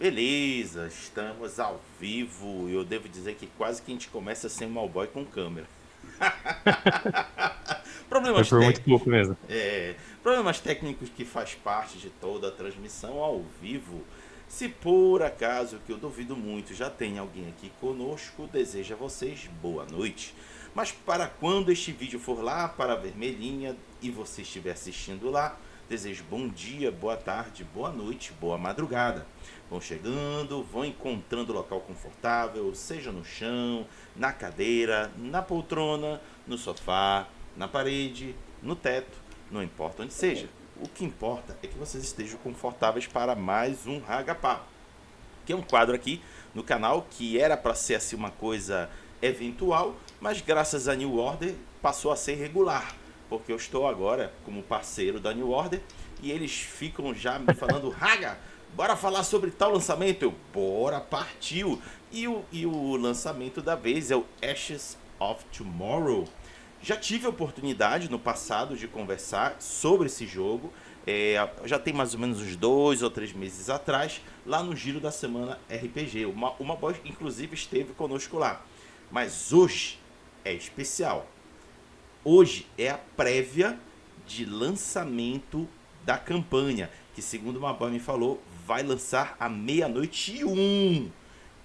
Beleza, estamos ao vivo e eu devo dizer que quase que a gente começa sem Malboy com câmera. Foi Problemas por muito técnicos. pouco mesmo. Problemas técnicos que faz parte de toda a transmissão ao vivo. Se por acaso, que eu duvido muito, já tem alguém aqui conosco, desejo a vocês boa noite. Mas para quando este vídeo for lá para a vermelhinha e você estiver assistindo lá, desejo bom dia, boa tarde, boa noite, boa madrugada. Vão chegando, vão encontrando local confortável, seja no chão, na cadeira, na poltrona, no sofá, na parede, no teto, não importa onde seja. O que importa é que vocês estejam confortáveis para mais um Hagapá, que é um quadro aqui no canal que era para ser assim uma coisa eventual, mas graças a New Order passou a ser regular, porque eu estou agora como parceiro da New Order e eles ficam já me falando: Haga, bora falar sobre tal lançamento. Eu, bora, partiu. E o lançamento da vez é o Ashes of Tomorrow. Já tive a oportunidade no passado de conversar sobre esse jogo. Já tem mais ou menos uns 2 ou 3 meses atrás, lá no Giro da Semana RPG. Uma voz, inclusive, esteve conosco lá. Mas hoje é especial. Hoje é a prévia de lançamento da campanha, que segundo o Maboy me falou, vai lançar à meia-noite e um.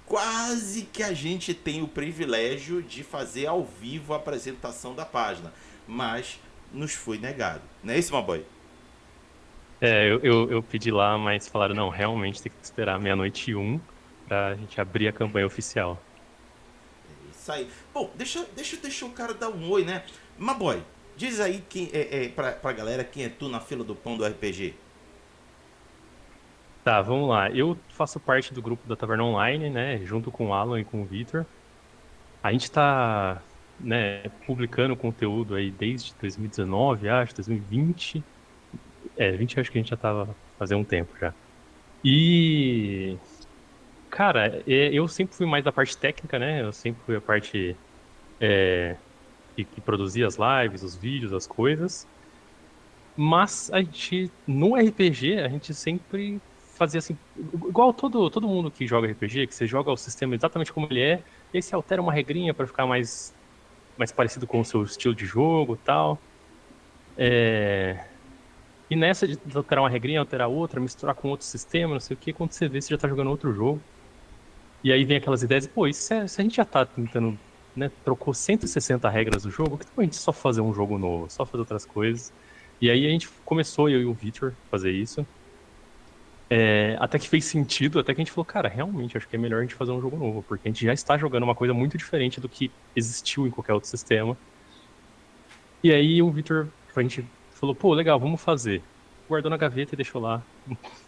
Quase que a gente tem o privilégio de fazer ao vivo a apresentação da página, mas nos foi negado. Não é isso, Maboy? Eu pedi lá, mas falaram, não, realmente tem que esperar meia-noite e um pra gente abrir a campanha oficial. Isso aí. Bom, deixa o cara dar um oi, né? Maboy, diz aí pra galera quem é tu na fila do pão do RPG. Tá, vamos lá. Eu faço parte do grupo da Taverna Online, né, junto com o Alan e com o Victor. A gente tá, né, publicando conteúdo aí desde 2019, acho, 2020. 20 acho que a gente já tava fazendo um tempo já. E, cara, eu sempre fui mais da parte técnica, né, eu sempre fui a parte é, que produzia as lives, os vídeos, as coisas. Mas a gente, no RPG, a gente sempre fazia assim, igual todo mundo que joga RPG, que você joga o sistema exatamente como ele é, e aí você altera uma regrinha para ficar mais parecido com o seu estilo de jogo e tal. É, E nessa de alterar uma regrinha, alterar outra, misturar com outro sistema, não sei o que, quando você vê, você já tá jogando outro jogo. E aí vem aquelas ideias, pô, e se a gente já tá tentando, né, trocou 160 regras do jogo, que tal a gente só fazer um jogo novo, só fazer outras coisas? E aí a gente começou, eu e o Victor, fazer isso. Até que fez sentido, até que a gente falou, cara, realmente acho que é melhor a gente fazer um jogo novo, porque a gente já está jogando uma coisa muito diferente do que existiu em qualquer outro sistema. E aí o Victor, a gente falou, pô, legal, vamos fazer. Guardou na gaveta e deixou lá,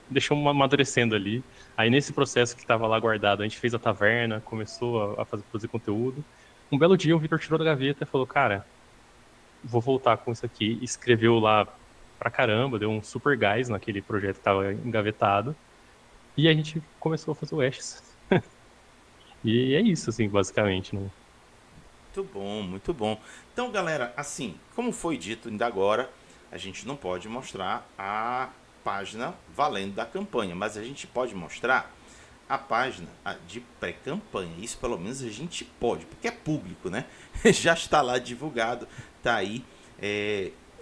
deixou amadurecendo ali. Aí nesse processo que estava lá guardado, a gente fez a taverna, começou a produzir conteúdo. Um belo dia o Victor tirou da gaveta e falou, cara, vou voltar com isso aqui. Escreveu lá pra caramba, deu um super gás naquele projeto que estava engavetado. E a gente começou a fazer o Ashes. E é isso, assim, basicamente, né? Muito bom, muito bom. Então, galera, assim, como foi dito ainda agora, a gente não pode mostrar a página valendo da campanha, mas a gente pode mostrar a página de pré-campanha. Isso pelo menos a gente pode, porque é público, né? Já está lá divulgado, tá aí.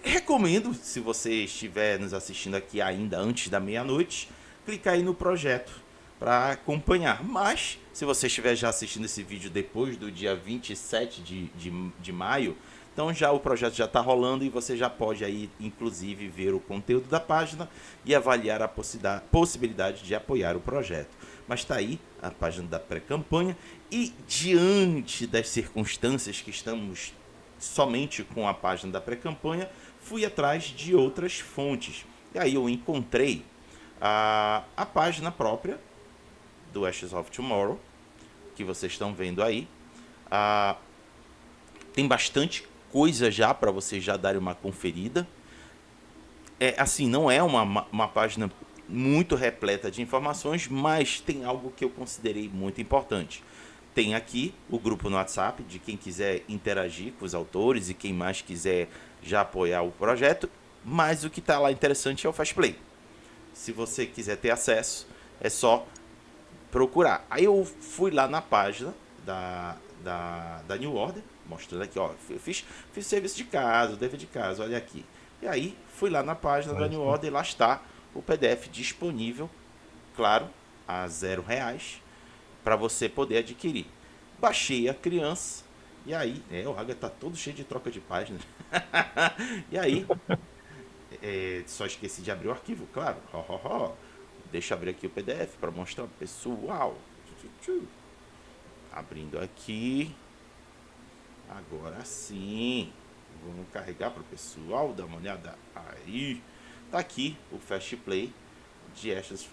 Recomendo, se você estiver nos assistindo aqui ainda antes da meia-noite, clicar aí no projeto para acompanhar. Mas, se você estiver já assistindo esse vídeo depois do dia 27 de maio, então já o projeto já está rolando e você já pode aí, inclusive, ver o conteúdo da página e avaliar a possibilidade de apoiar o projeto. Mas está aí a página da pré-campanha e diante das circunstâncias que estamos somente com a página da pré-campanha, fui atrás de outras fontes. E aí eu encontrei a página própria do Ashes of Tomorrow, que vocês estão vendo aí. Ah, tem bastante coisa já para vocês já darem uma conferida. Assim, não é uma página muito repleta de informações, mas tem algo que eu considerei muito importante. Tem aqui o grupo no WhatsApp de quem quiser interagir com os autores e quem mais quiser já apoiar o projeto. Mas o que está lá interessante é o Fast Play. Se você quiser ter acesso, é só procurar. Aí eu fui lá na página da New Order, mostrando aqui, ó, fiz serviço de casa, dever de casa, olha aqui. E aí fui lá na página da New Order e lá está o PDF disponível, claro, a R$0 para você poder adquirir. Baixei a criança e aí, o Haga tá todo cheio de troca de páginas. E aí, só esqueci de abrir o arquivo, claro. Deixa eu abrir aqui o PDF para mostrar pro pessoal. Abrindo aqui. Agora sim. Vamos carregar para o pessoal, dar uma olhada aí. Tá aqui o Fast Play de Ashes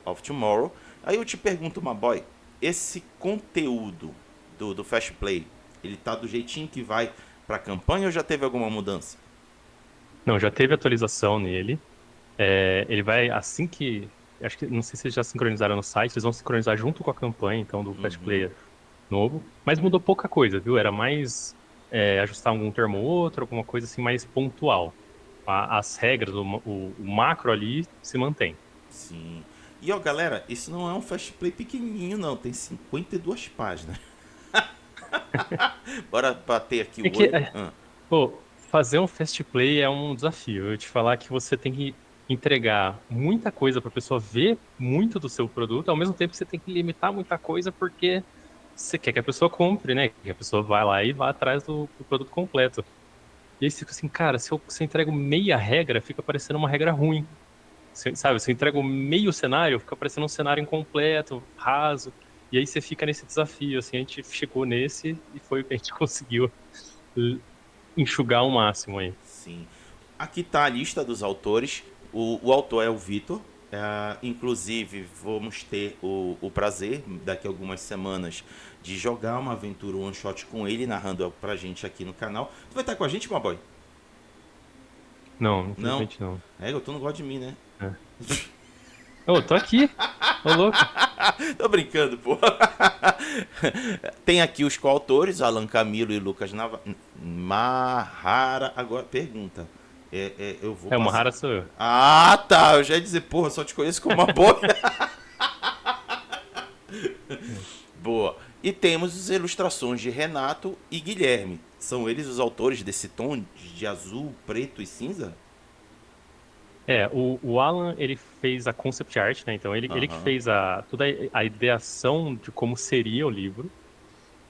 of Tomorrow. Aí eu te pergunto, Maboy, esse conteúdo do Fast Play, ele tá do jeitinho que vai pra campanha ou já teve alguma mudança? Não, já teve atualização nele. Ele vai, assim que... Acho que, não sei se eles já sincronizaram no site, eles vão sincronizar junto com a campanha, então, do Fast Player novo. Mas mudou pouca coisa, viu? Era mais ajustar algum termo ou outro, alguma coisa assim mais pontual. As regras, o macro ali se mantém. Sim. E ó, galera, isso não é um Fast Play pequenininho, não. Tem 52 páginas. Bora bater aqui o olho. Pô, fazer um Fast Play é um desafio. Eu te falar que você tem que entregar muita coisa para a pessoa ver muito do seu produto, ao mesmo tempo que você tem que limitar muita coisa porque você quer que a pessoa compre, né? Que a pessoa vá lá e vá atrás do produto completo. E aí você fica assim, cara, se eu entrego meia regra, fica parecendo uma regra ruim. Sabe, se eu entrego meio cenário, fica parecendo um cenário incompleto, raso. E aí você fica nesse desafio, assim, a gente chegou nesse e foi o que a gente conseguiu enxugar o máximo aí. Sim. Aqui tá a lista dos autores. O autor é o Vitor. Inclusive, vamos ter o prazer, daqui a algumas semanas, de jogar uma aventura one shot com ele, narrando pra gente aqui no canal. Tu vai estar com a gente, Maboy? Não, infelizmente não. Tu não gosta de mim, né? Ô, tô aqui. Ô, louco. Tô brincando, pô. Tem aqui os coautores, Alan Camilo e Lucas Mahara. Agora, pergunta. Eu vou o Mahara sou eu. Ah, tá. Eu já ia dizer, porra, só te conheço como uma boa. Boa. E temos as ilustrações de Renato e Guilherme. São eles os autores desse tom de azul, preto e cinza? O Alan, ele fez a concept art, né? Então, ele que fez toda a ideação de como seria o livro.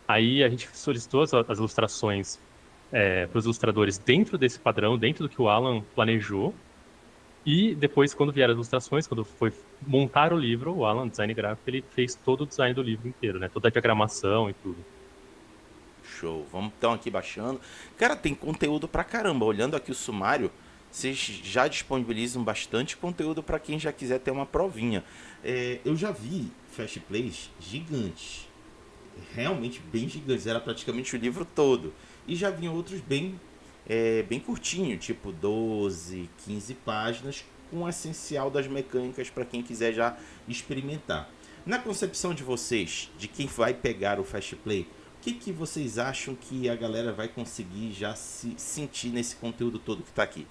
Aí, a gente solicitou as ilustrações para os ilustradores dentro desse padrão, dentro do que o Alan planejou. E depois, quando vieram as ilustrações, quando foi montar o livro, o Alan, design gráfico, ele fez todo o design do livro inteiro, né? Toda a diagramação e tudo. Show. Vamos então aqui baixando. Cara, tem conteúdo pra caramba. Olhando aqui o sumário, vocês já disponibilizam bastante conteúdo para quem já quiser ter uma provinha. Eu já vi Fast Plays gigantes. Realmente bem gigantes. Era praticamente o livro todo. E já vi outros bem curtinho, tipo 12, 15 páginas, com o essencial das mecânicas para quem quiser já experimentar. Na concepção de vocês, de quem vai pegar o Fast Play, o que vocês acham que a galera vai conseguir já se sentir nesse conteúdo todo que está aqui?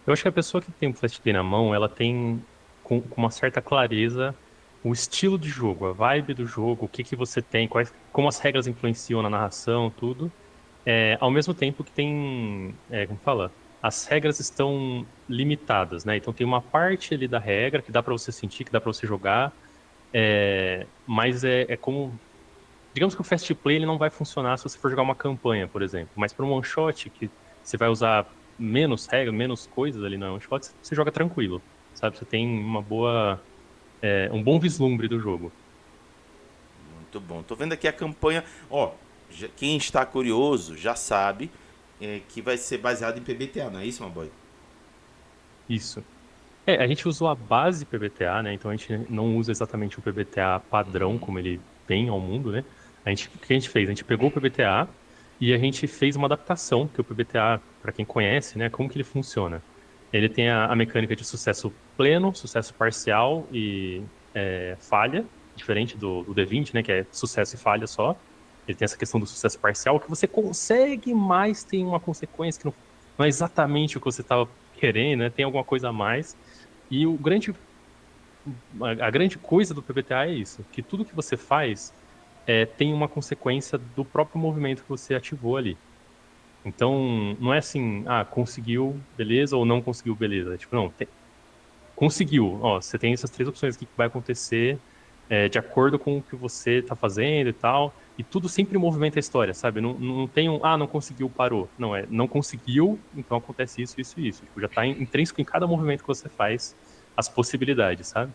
Eu acho que a pessoa que tem o Fast Play na mão, ela tem com uma certa clareza o estilo de jogo, a vibe do jogo, o que você tem, como as regras influenciam na narração, tudo. Ao mesmo tempo que tem, como fala, as regras estão limitadas, né? Então tem uma parte ali da regra que dá para você sentir, que dá para você jogar, mas é como, digamos que o Fast Play ele não vai funcionar se você for jogar uma campanha, por exemplo. Mas para um one shot que você vai usar menos regra, menos coisas ali no one shot, você joga tranquilo, sabe? Você tem uma boa, um bom vislumbre do jogo. Muito bom. Tô vendo aqui a campanha. Ó, quem está curioso já sabe que vai ser baseado em PBTA, não é isso, Maboy? Isso. A gente usou a base PBTA, né? Então a gente não usa exatamente o PBTA padrão, como ele vem ao mundo, né? O que a gente fez? A gente pegou o PBTA e a gente fez uma adaptação, porque o PBTA, para quem conhece, né? Como que ele funciona? Ele tem a mecânica de sucesso pleno, sucesso parcial e falha, diferente do D20, né? Que é sucesso e falha só. Ele tem essa questão do sucesso parcial, que você consegue, mas tem uma consequência que não é exatamente o que você estava querendo, né? Tem alguma coisa a mais. E a grande coisa do PBTA é isso, que tudo que você faz tem uma consequência do próprio movimento que você ativou ali. Então, não é assim, conseguiu, beleza, ou não conseguiu, beleza. Tipo, não, conseguiu. Ó, você tem essas três opções aqui que vai acontecer de acordo com o que você está fazendo e tal. E tudo sempre movimenta a história, sabe? Não tem não conseguiu, parou. Não, não conseguiu, então acontece isso, isso e isso. Tipo, já está intrínseco em cada movimento que você faz as possibilidades, sabe?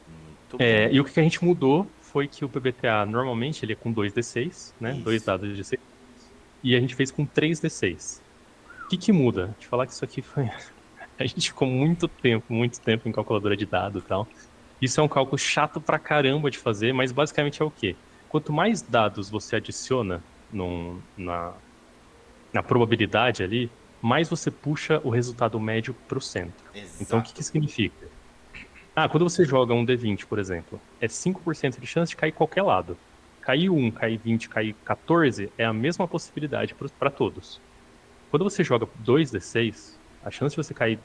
Muito bom. E o que a gente mudou foi que o PBTA normalmente ele é com 2d6, né? Dois Isso. dados de 6. E a gente fez com 3d6. O que muda? Te falar que isso aqui foi. A gente ficou muito tempo em calculadora de dados e tal. Isso é um cálculo chato pra caramba de fazer, mas basicamente é o quê? Quanto mais dados você adiciona na probabilidade ali, mais você puxa o resultado médio pro centro. Então, o que Exato. significa? Quando você joga um D20, por exemplo, é 5% de chance de cair qualquer lado. Cair 1, cair 20, cair 14 é a mesma possibilidade para todos. Quando você joga 2d6, a chance de você cair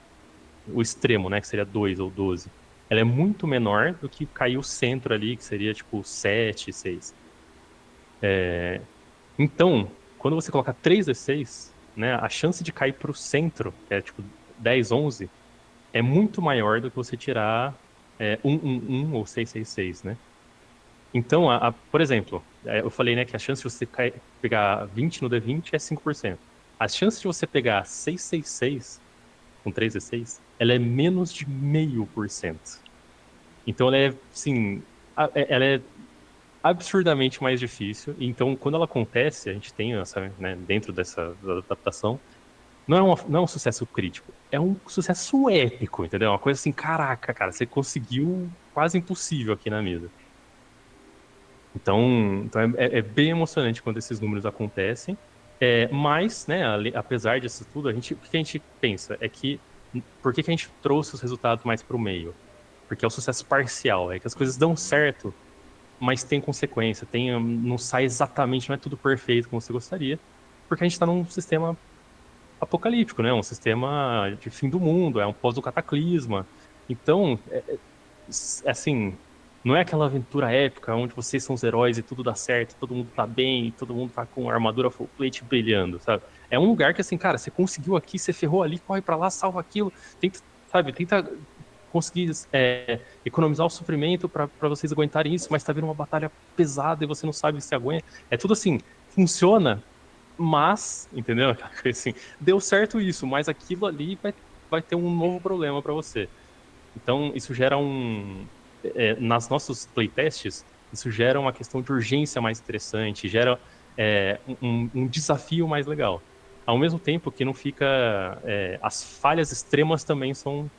o extremo, né, que seria 2 ou 12, ela é muito menor do que cair o centro ali, que seria tipo 7, 6. Então, quando você coloca 3d6, né, a chance de cair para o centro, que é tipo 10, 11, é muito maior do que você tirar 1, 1, 1 ou 6, 6, 6, né? Então, por exemplo, eu falei, né, que a chance de você pegar 20 no D20 é 5%. A chance de você pegar 666 com 3d6, ela é menos de 0,5%. Então ela é, assim, ela é absurdamente mais difícil. Então, quando ela acontece, a gente tem essa, né, dentro dessa adaptação, não é um sucesso crítico, é um sucesso épico, entendeu? Uma coisa assim, caraca, cara, você conseguiu quase impossível aqui na mesa. Então é bem emocionante quando esses números acontecem. Mas, né, apesar disso tudo, o que a gente pensa é que por que a gente trouxe os resultados mais para o meio? Porque é o sucesso parcial, é que as coisas dão certo, mas tem consequência, não sai exatamente, não é tudo perfeito como você gostaria, porque a gente está num sistema apocalíptico, né? Um sistema de fim do mundo, é um pós do cataclisma. Então, assim, não é aquela aventura épica onde vocês são os heróis e tudo dá certo, todo mundo tá bem, e todo mundo tá com a armadura full plate brilhando, sabe? É um lugar que, assim, cara, você conseguiu aqui, você ferrou ali, corre pra lá, salva aquilo, tenta, sabe, tenta conseguir economizar o sofrimento pra vocês aguentarem isso, mas tá vindo uma batalha pesada e você não sabe se aguenta. É tudo assim, funciona, mas, entendeu? Assim, deu certo isso, mas aquilo ali vai ter um novo problema pra você. Então, isso gera nas nossos playtests, isso gera uma questão de urgência mais interessante, gera um desafio mais legal. Ao mesmo tempo que não fica. As falhas extremas também são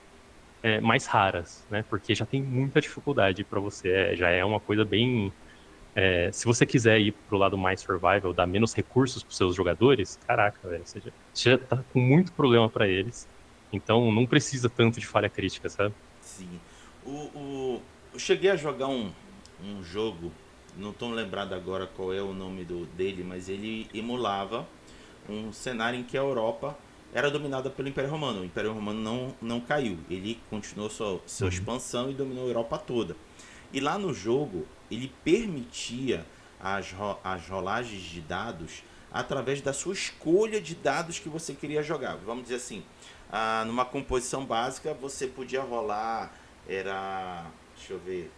mais raras, né? Porque já tem muita dificuldade para você. Já é uma coisa bem. Se você quiser ir pro lado mais survival, dar menos recursos para seus jogadores, caraca, velho, você já tá com muito problema para eles. Então não precisa tanto de falha crítica, sabe? Sim. Eu cheguei a jogar um jogo, não estou lembrado agora qual é o nome dele, mas ele emulava um cenário em que a Europa era dominada pelo Império Romano. O Império Romano não caiu, ele continuou sua Uhum. expansão e dominou a Europa toda. E lá no jogo, ele permitia as rolagens de dados através da sua escolha de dados que você queria jogar. Vamos dizer assim, numa composição básica, você podia rolar, era, deixa eu ver,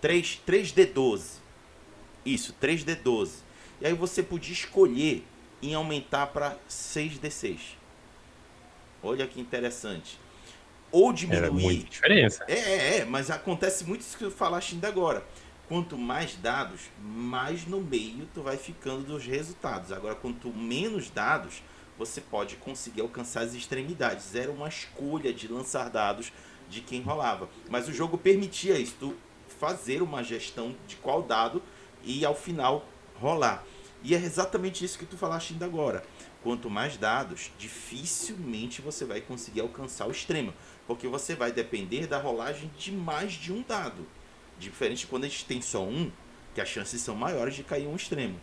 3D12. Isso, 3D12. E aí você podia escolher em aumentar para 6D6. Olha que interessante. Ou Era diminuir. muita diferença. Mas acontece muito isso que eu falaste ainda agora. Quanto mais dados, mais no meio tu vai ficando dos resultados. Agora, quanto menos dados, você pode conseguir alcançar as extremidades. Era uma escolha de lançar dados de quem rolava. Mas o jogo permitia isso, tu fazer uma gestão de qual dado e ao final rolar. E é exatamente isso que tu falaste ainda agora. Quanto mais dados, dificilmente você vai conseguir alcançar o extremo, porque você vai depender da rolagem de mais de um dado. Diferente de quando a gente tem só um, que as chances são maiores de cair um extremo.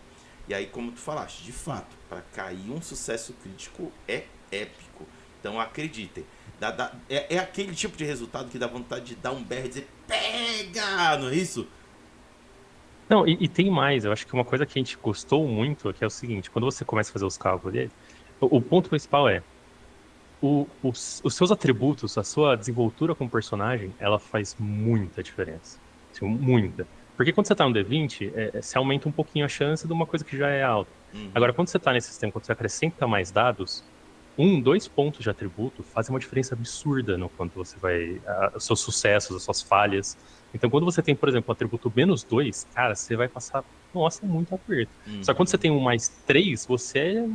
E aí, como tu falaste, de fato, para cair um sucesso crítico é épico. Então acreditem, É aquele tipo de resultado que dá vontade de dar um berro e dizer, pega! Não é isso? Não, e tem mais, eu acho que uma coisa que a gente gostou muito é que é o seguinte, quando você começa a fazer os cálculos dele, o ponto principal é, os seus atributos, a sua desenvoltura como personagem, ela faz muita diferença. Assim, muita. Porque quando você tá no D20, você aumenta um pouquinho a chance de uma coisa que já é alta. Uhum. Agora, quando você tá nesse sistema, quando você acrescenta mais dados, um, dois pontos de atributo fazem uma diferença absurda no quanto você vai. Os seus sucessos, as suas falhas. Então, quando você tem, por exemplo, um atributo menos dois, cara, você vai passar, nossa, muito aperto. Só que quando você Uhum. tem um mais três, você,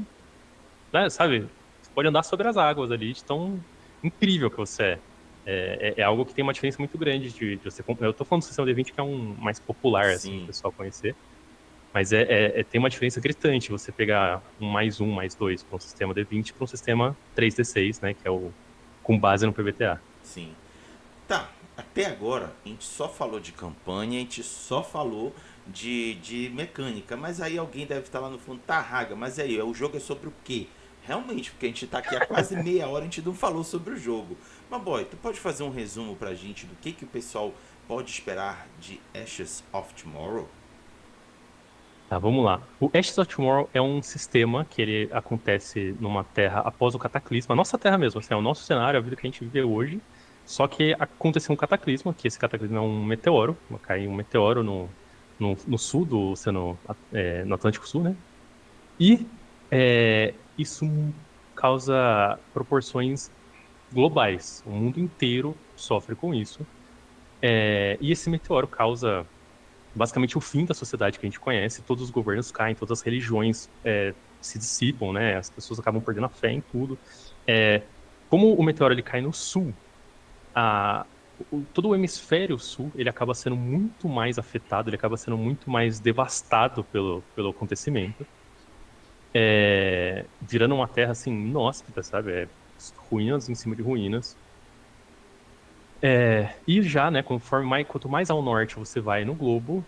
né, sabe, você pode andar sobre as águas ali, de tão incrível que você é. É algo que tem uma diferença muito grande de você. Eu tô falando do sistema D20 que é um mais popular, assim, o Sim. pessoal conhecer. Mas tem uma diferença gritante você pegar um mais dois para um sistema D20 para um sistema 3D6, né? Que é o com base no PBTA. Sim. Tá, até agora a gente só falou de campanha, a gente só falou de mecânica, mas aí alguém deve estar lá no fundo, tá, Raga, mas aí, o jogo é sobre o quê? Realmente, porque a gente tá aqui há quase meia hora, a gente não falou sobre o jogo. Mas, boy, tu pode fazer um resumo pra gente do que o pessoal pode esperar de Ashes of Tomorrow? Tá, vamos lá. O Ashes of Tomorrow é um sistema que ele acontece numa terra após o cataclisma, a nossa terra mesmo, assim, é o nosso cenário, a vida que a gente vive hoje. Só que aconteceu um cataclisma, que esse cataclisma é um meteoro, cai um meteoro no sul do oceano, no Atlântico Sul, né? E isso causa proporções globais. O mundo inteiro sofre com isso. E esse meteoro causa basicamente o fim da sociedade que a gente conhece. Todos os governos caem, todas as religiões se dissipam, né? As pessoas acabam perdendo a fé em tudo. É, como o meteoro ele cai no sul, a, todo o hemisfério sul ele acaba sendo muito mais afetado, ele acaba sendo muito mais devastado pelo acontecimento. Virando uma terra assim inóspita, sabe? Ruínas em cima de ruínas. E já, né, quanto mais ao norte você vai no globo,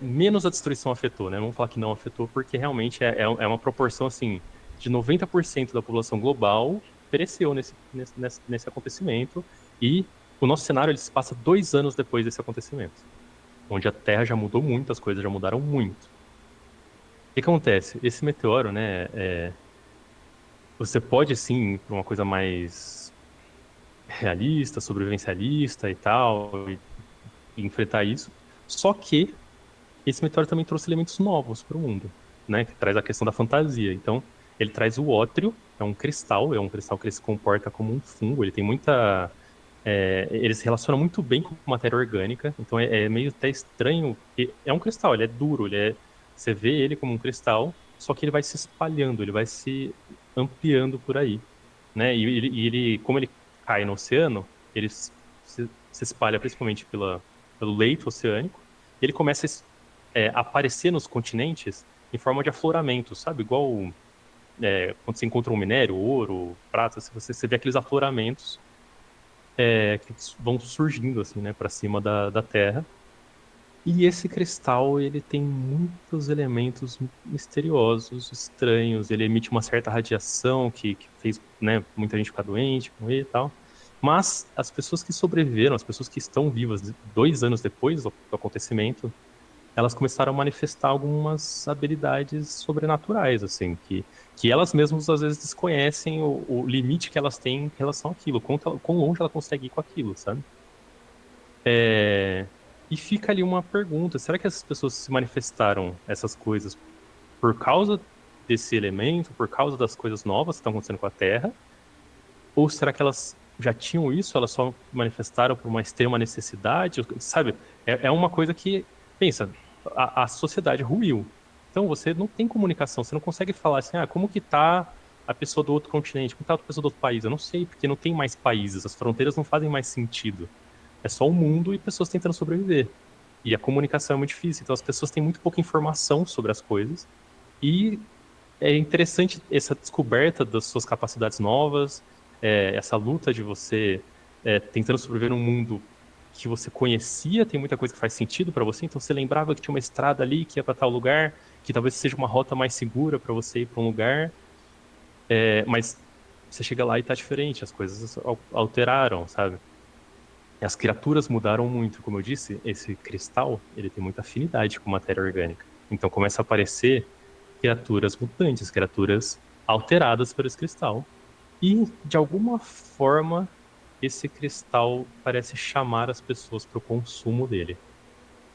menos a destruição afetou, né? Vamos falar que não afetou, porque realmente é uma proporção assim, de 90% da população global pereceu nesse acontecimento, e o nosso cenário ele se passa 2 anos depois desse acontecimento, onde a Terra já mudou muito, as coisas já mudaram muito. O que acontece? Esse meteoro, né, você pode sim ir para uma coisa mais realista, sobrevivencialista e tal, e enfrentar isso. Só que esse meteoro também trouxe elementos novos para o mundo, né? Que traz a questão da fantasia. Então, ele traz o ótrio, é um cristal que ele se comporta como um fungo, ele tem muita. Ele se relaciona muito bem com matéria orgânica, então é meio até estranho. É um cristal, ele é duro, você vê ele como um cristal, só que ele vai se espalhando, ele vai se ampliando por aí, né? Como ele cai no oceano, ele se espalha principalmente pelo leito oceânico, e ele começa a aparecer nos continentes em forma de afloramento, sabe? Igual quando você encontra um minério, ouro, prata, se você vê aqueles afloramentos que vão surgindo assim, né, para cima da Terra. E esse cristal, ele tem muitos elementos misteriosos, estranhos. Ele emite uma certa radiação que fez, né, muita gente ficar doente com ele e tal. Mas as pessoas que sobreviveram, as pessoas que estão vivas 2 anos depois do acontecimento, elas começaram a manifestar algumas habilidades sobrenaturais, assim, que elas mesmas às vezes desconhecem o limite que elas têm em relação àquilo, quão longe ela consegue ir com aquilo, sabe? É, E fica ali uma pergunta: será que essas pessoas se manifestaram essas coisas por causa desse elemento, por causa das coisas novas que estão acontecendo com a Terra? Ou será que elas já tinham isso, elas só manifestaram por uma extrema necessidade? Sabe? É uma coisa que, pensa, a sociedade ruiu. Então você não tem comunicação, você não consegue falar assim, como que tá a pessoa do outro continente, como tá a pessoa do outro país? Eu não sei, porque não tem mais países, as fronteiras não fazem mais sentido. É só o mundo e pessoas tentando sobreviver. E a comunicação é muito difícil, então as pessoas têm muito pouca informação sobre as coisas. E é interessante essa descoberta das suas capacidades novas, essa luta de você tentando sobreviver num mundo que você conhecia, tem muita coisa que faz sentido para você, então você lembrava que tinha uma estrada ali que ia para tal lugar, que talvez seja uma rota mais segura para você ir para um lugar, mas você chega lá e tá diferente, as coisas alteraram, sabe? E as criaturas mudaram muito, como eu disse, esse cristal, ele tem muita afinidade com matéria orgânica. Então começa a aparecer criaturas mutantes, criaturas alteradas por esse cristal. E, de alguma forma, esse cristal parece chamar as pessoas para o consumo dele.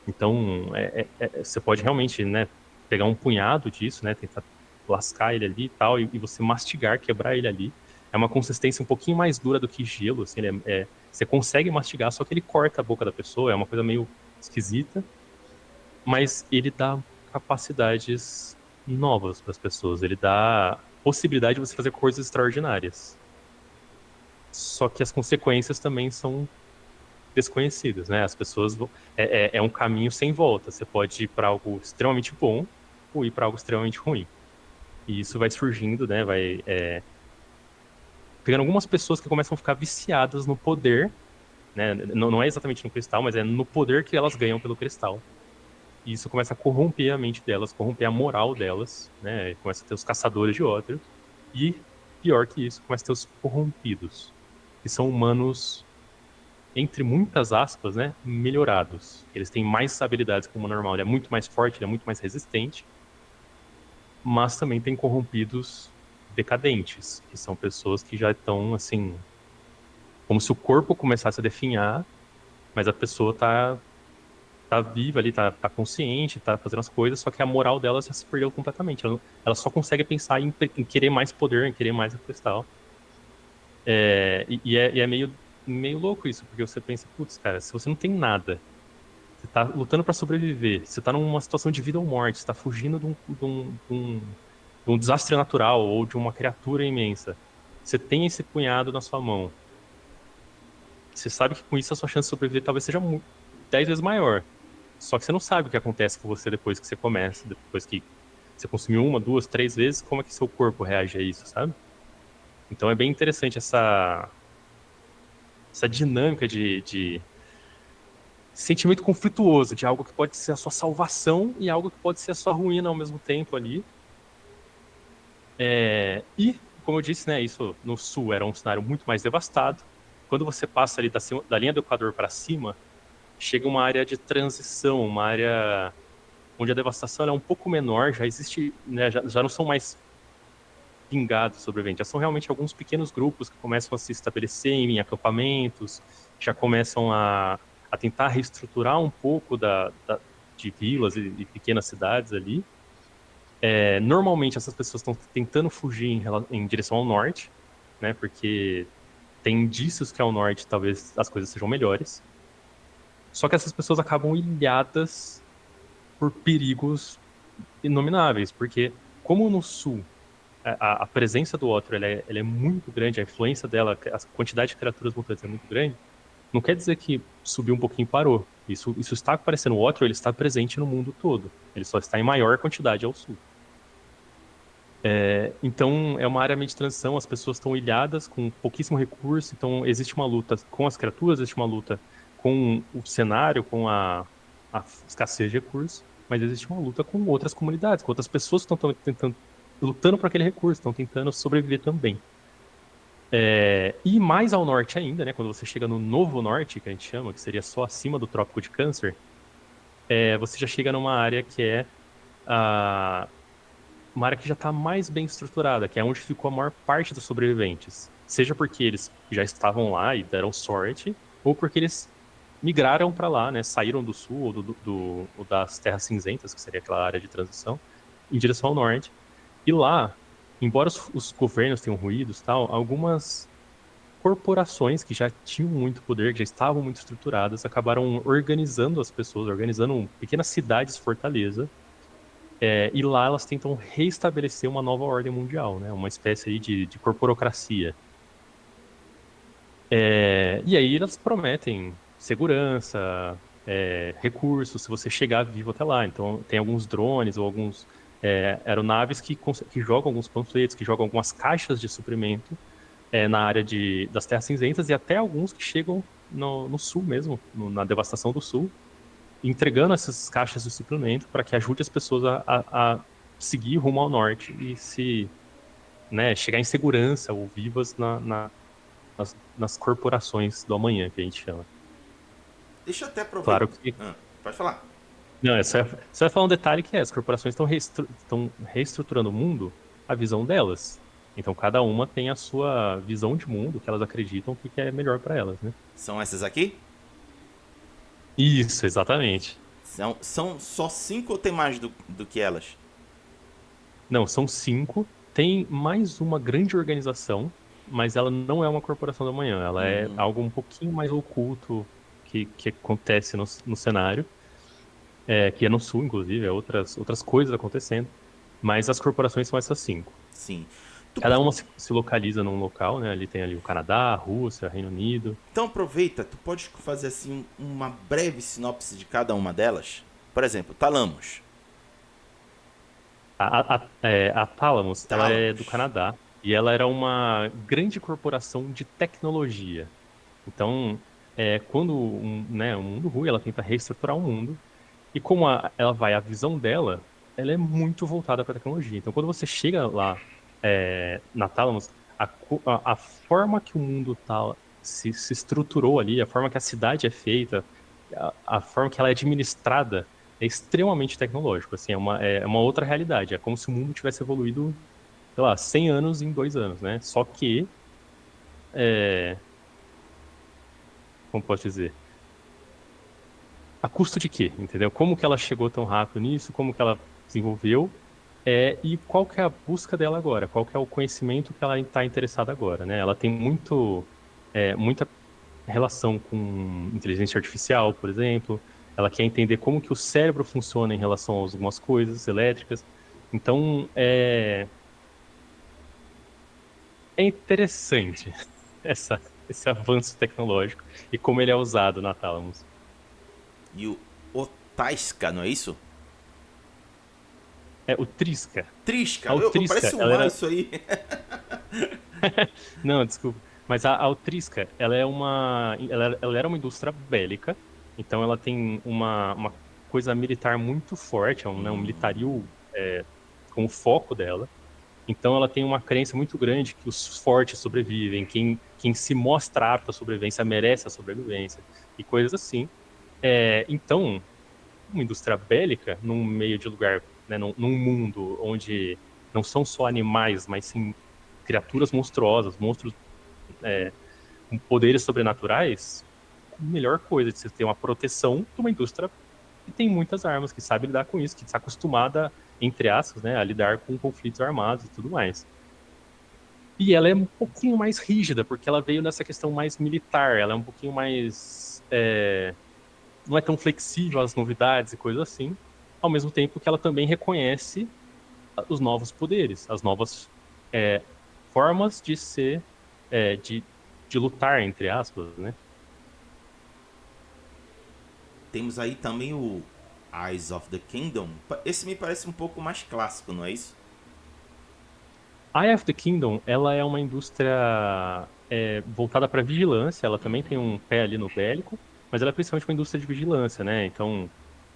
Então, você pode realmente, né, pegar um punhado disso, né, tentar lascar ele ali e tal, e você mastigar, quebrar ele ali. É uma consistência um pouquinho mais dura do que gelo, assim, você consegue mastigar, só que ele corta a boca da pessoa, é uma coisa meio esquisita, mas ele dá capacidades novas para as pessoas, ele dá possibilidade de você fazer coisas extraordinárias. Só que as consequências também são desconhecidas, né? As pessoas é um caminho sem volta. Você pode ir para algo extremamente bom ou ir para algo extremamente ruim. E isso vai surgindo, né? Vai pegando algumas pessoas que começam a ficar viciadas no poder, né? Não é exatamente no cristal, mas é no poder que elas ganham pelo cristal. E isso começa a corromper a mente delas, corromper a moral delas, né? Começa a ter os caçadores de ódios. E, pior que isso, começa a ter os corrompidos, que são humanos, entre muitas aspas, né, melhorados. Eles têm mais habilidades que o humano normal. Ele é muito mais forte, ele é muito mais resistente, mas também tem corrompidos decadentes, que são pessoas que já estão, assim, como se o corpo começasse a definhar, mas a pessoa tá viva ali, tá consciente, tá fazendo as coisas, só que a moral dela já se perdeu completamente. Ela só consegue pensar em querer mais poder, em querer mais a cristal. E é meio louco isso, porque você pensa, putz, cara, se você não tem nada, você tá lutando para sobreviver, você tá numa situação de vida ou morte, você tá fugindo de um desastre natural ou de uma criatura imensa, você tem esse punhado na sua mão, você sabe que com isso a sua chance de sobreviver talvez seja 10 vezes maior. Só que você não sabe o que acontece com você depois que você começa, depois que você consumiu uma, duas, três vezes, como é que seu corpo reage a isso, sabe? Então é bem interessante essa dinâmica de sentimento conflituoso, de algo que pode ser a sua salvação e algo que pode ser a sua ruína ao mesmo tempo ali. E, como eu disse, né, isso no sul era um cenário muito mais devastado. Quando você passa ali da linha do Equador para cima, chega uma área de transição, uma área onde a devastação é um pouco menor, já existe, né, já não são mais pingados sobreviventes, já são realmente alguns pequenos grupos que começam a se estabelecer em acampamentos, já começam a tentar reestruturar um pouco de vilas e pequenas cidades ali. Normalmente essas pessoas estão tentando fugir em direção ao norte, né, porque tem indícios que ao norte talvez as coisas sejam melhores. Só que essas pessoas acabam ilhadas por perigos inomináveis, porque como no sul a presença do Otro ela é muito grande, a influência dela, a quantidade de criaturas mutantes é muito grande, não quer dizer que subiu um pouquinho e parou. Isso está aparecendo. O Otro ele está presente no mundo todo. Ele só está em maior quantidade ao sul. Então, é uma área meio de transição, as pessoas estão ilhadas com pouquíssimo recurso, então existe uma luta com as criaturas, existe uma luta com o cenário, com a escassez de recursos, mas existe uma luta com outras comunidades, com outras pessoas que estão tentando, lutando por aquele recurso, estão tentando sobreviver também. E mais ao norte ainda, né, quando você chega no Novo Norte, que a gente chama, que seria só acima do Trópico de Câncer, você já chega numa área que é uma área que já está mais bem estruturada, que é onde ficou a maior parte dos sobreviventes. Seja porque eles já estavam lá e deram sorte, ou porque eles migraram para lá, né? Saíram do sul ou das Terras Cinzentas, que seria aquela área de transição, em direção ao norte. E lá, embora os governos tenham ruídos, tal, algumas corporações que já tinham muito poder, que já estavam muito estruturadas, acabaram organizando as pessoas, organizando pequenas cidades fortaleza. E lá elas tentam reestabelecer uma nova ordem mundial, né? Uma espécie aí de corporocracia. E aí elas prometem segurança, recursos, se você chegar vivo até lá. Então tem alguns drones ou alguns aeronaves que jogam alguns panfletos, que jogam algumas caixas de suprimento na área das Terras Cinzentas e até alguns que chegam no sul mesmo, na devastação do sul, entregando essas caixas de suplemento para que ajude as pessoas a seguir rumo ao norte e se né, chegar em segurança ou vivas nas corporações do amanhã, que a gente chama. Deixa eu até Claro aproveitar. que. Pode falar. Não, só ia falar um detalhe que as corporações estão reestruturando o mundo à visão delas. Então, cada uma tem a sua visão de mundo, que elas acreditam que é melhor para elas, né? São essas aqui? Isso, exatamente. São só 5 ou tem mais do que elas? Não, são 5. Tem mais uma grande organização, mas ela não é uma corporação da manhã. Ela é Hum, algo um pouquinho mais oculto que acontece no cenário, que é no sul, inclusive, outras coisas acontecendo. Mas as corporações são essas 5. sim. Tu Cada pode... uma se localiza num local, né? Ali tem ali o Canadá, a Rússia, Reino Unido. Então aproveita, tu pode fazer assim uma breve sinopse de cada uma delas? Por exemplo, Talamos. A Thalamus, ela é do Talamos. Canadá e ela era uma grande corporação de tecnologia. Então, quando né, o mundo ruim, ela tenta reestruturar o mundo. E como ela vai, a visão dela, ela é muito voltada para a tecnologia. Então, quando você chega lá na Thalamus, a forma que o mundo se estruturou ali, a forma que a cidade é feita, a forma que ela é administrada, é extremamente tecnológico. Assim, é uma outra realidade. É como se o mundo tivesse evoluído, sei lá, 100 anos em 2 anos, né? Só que, é, como posso dizer? A custo de quê, entendeu? Como que ela chegou tão rápido nisso, como que ela desenvolveu, e qual que é a busca dela agora, qual que é o conhecimento que ela está interessada agora, né? Ela tem muita relação com inteligência artificial, por exemplo, ela quer entender como que o cérebro funciona em relação a algumas coisas elétricas, então é interessante esse avanço tecnológico e como ele é usado na Thalamus. E o Otaiska, não é isso? É o Trisca. Trisca, eu Altrisca, parece ela um A era. isso aí. Não, desculpa. Mas a Altrisca, ela era uma indústria bélica, então ela tem uma coisa militar muito forte, né, um militario como foco dela. Então ela tem uma crença muito grande que os fortes sobrevivem, quem se mostra apto à sobrevivência merece a sobrevivência, e coisas assim. Então, uma indústria bélica, num meio de lugar, né, num mundo onde não são só animais, mas sim criaturas monstruosas, monstros com poderes sobrenaturais, a melhor coisa de você ter uma proteção de uma indústria que tem muitas armas, que sabe lidar com isso, que está acostumada, entre aspas, né, a lidar com conflitos armados e tudo mais. E ela é um pouquinho mais rígida, porque ela veio nessa questão mais militar, ela é um pouquinho mais. Não é tão flexível às novidades e coisas assim, ao mesmo tempo que ela também reconhece os novos poderes, as novas é, formas de ser, de lutar, entre aspas, né? Temos aí também o Eyes of the Kingdom. Esse me parece um pouco mais clássico, não é isso? A Eye of the Kingdom, ela é uma indústria voltada para vigilância, ela também tem um pé ali no bélico, mas ela é principalmente uma indústria de vigilância, né? Então,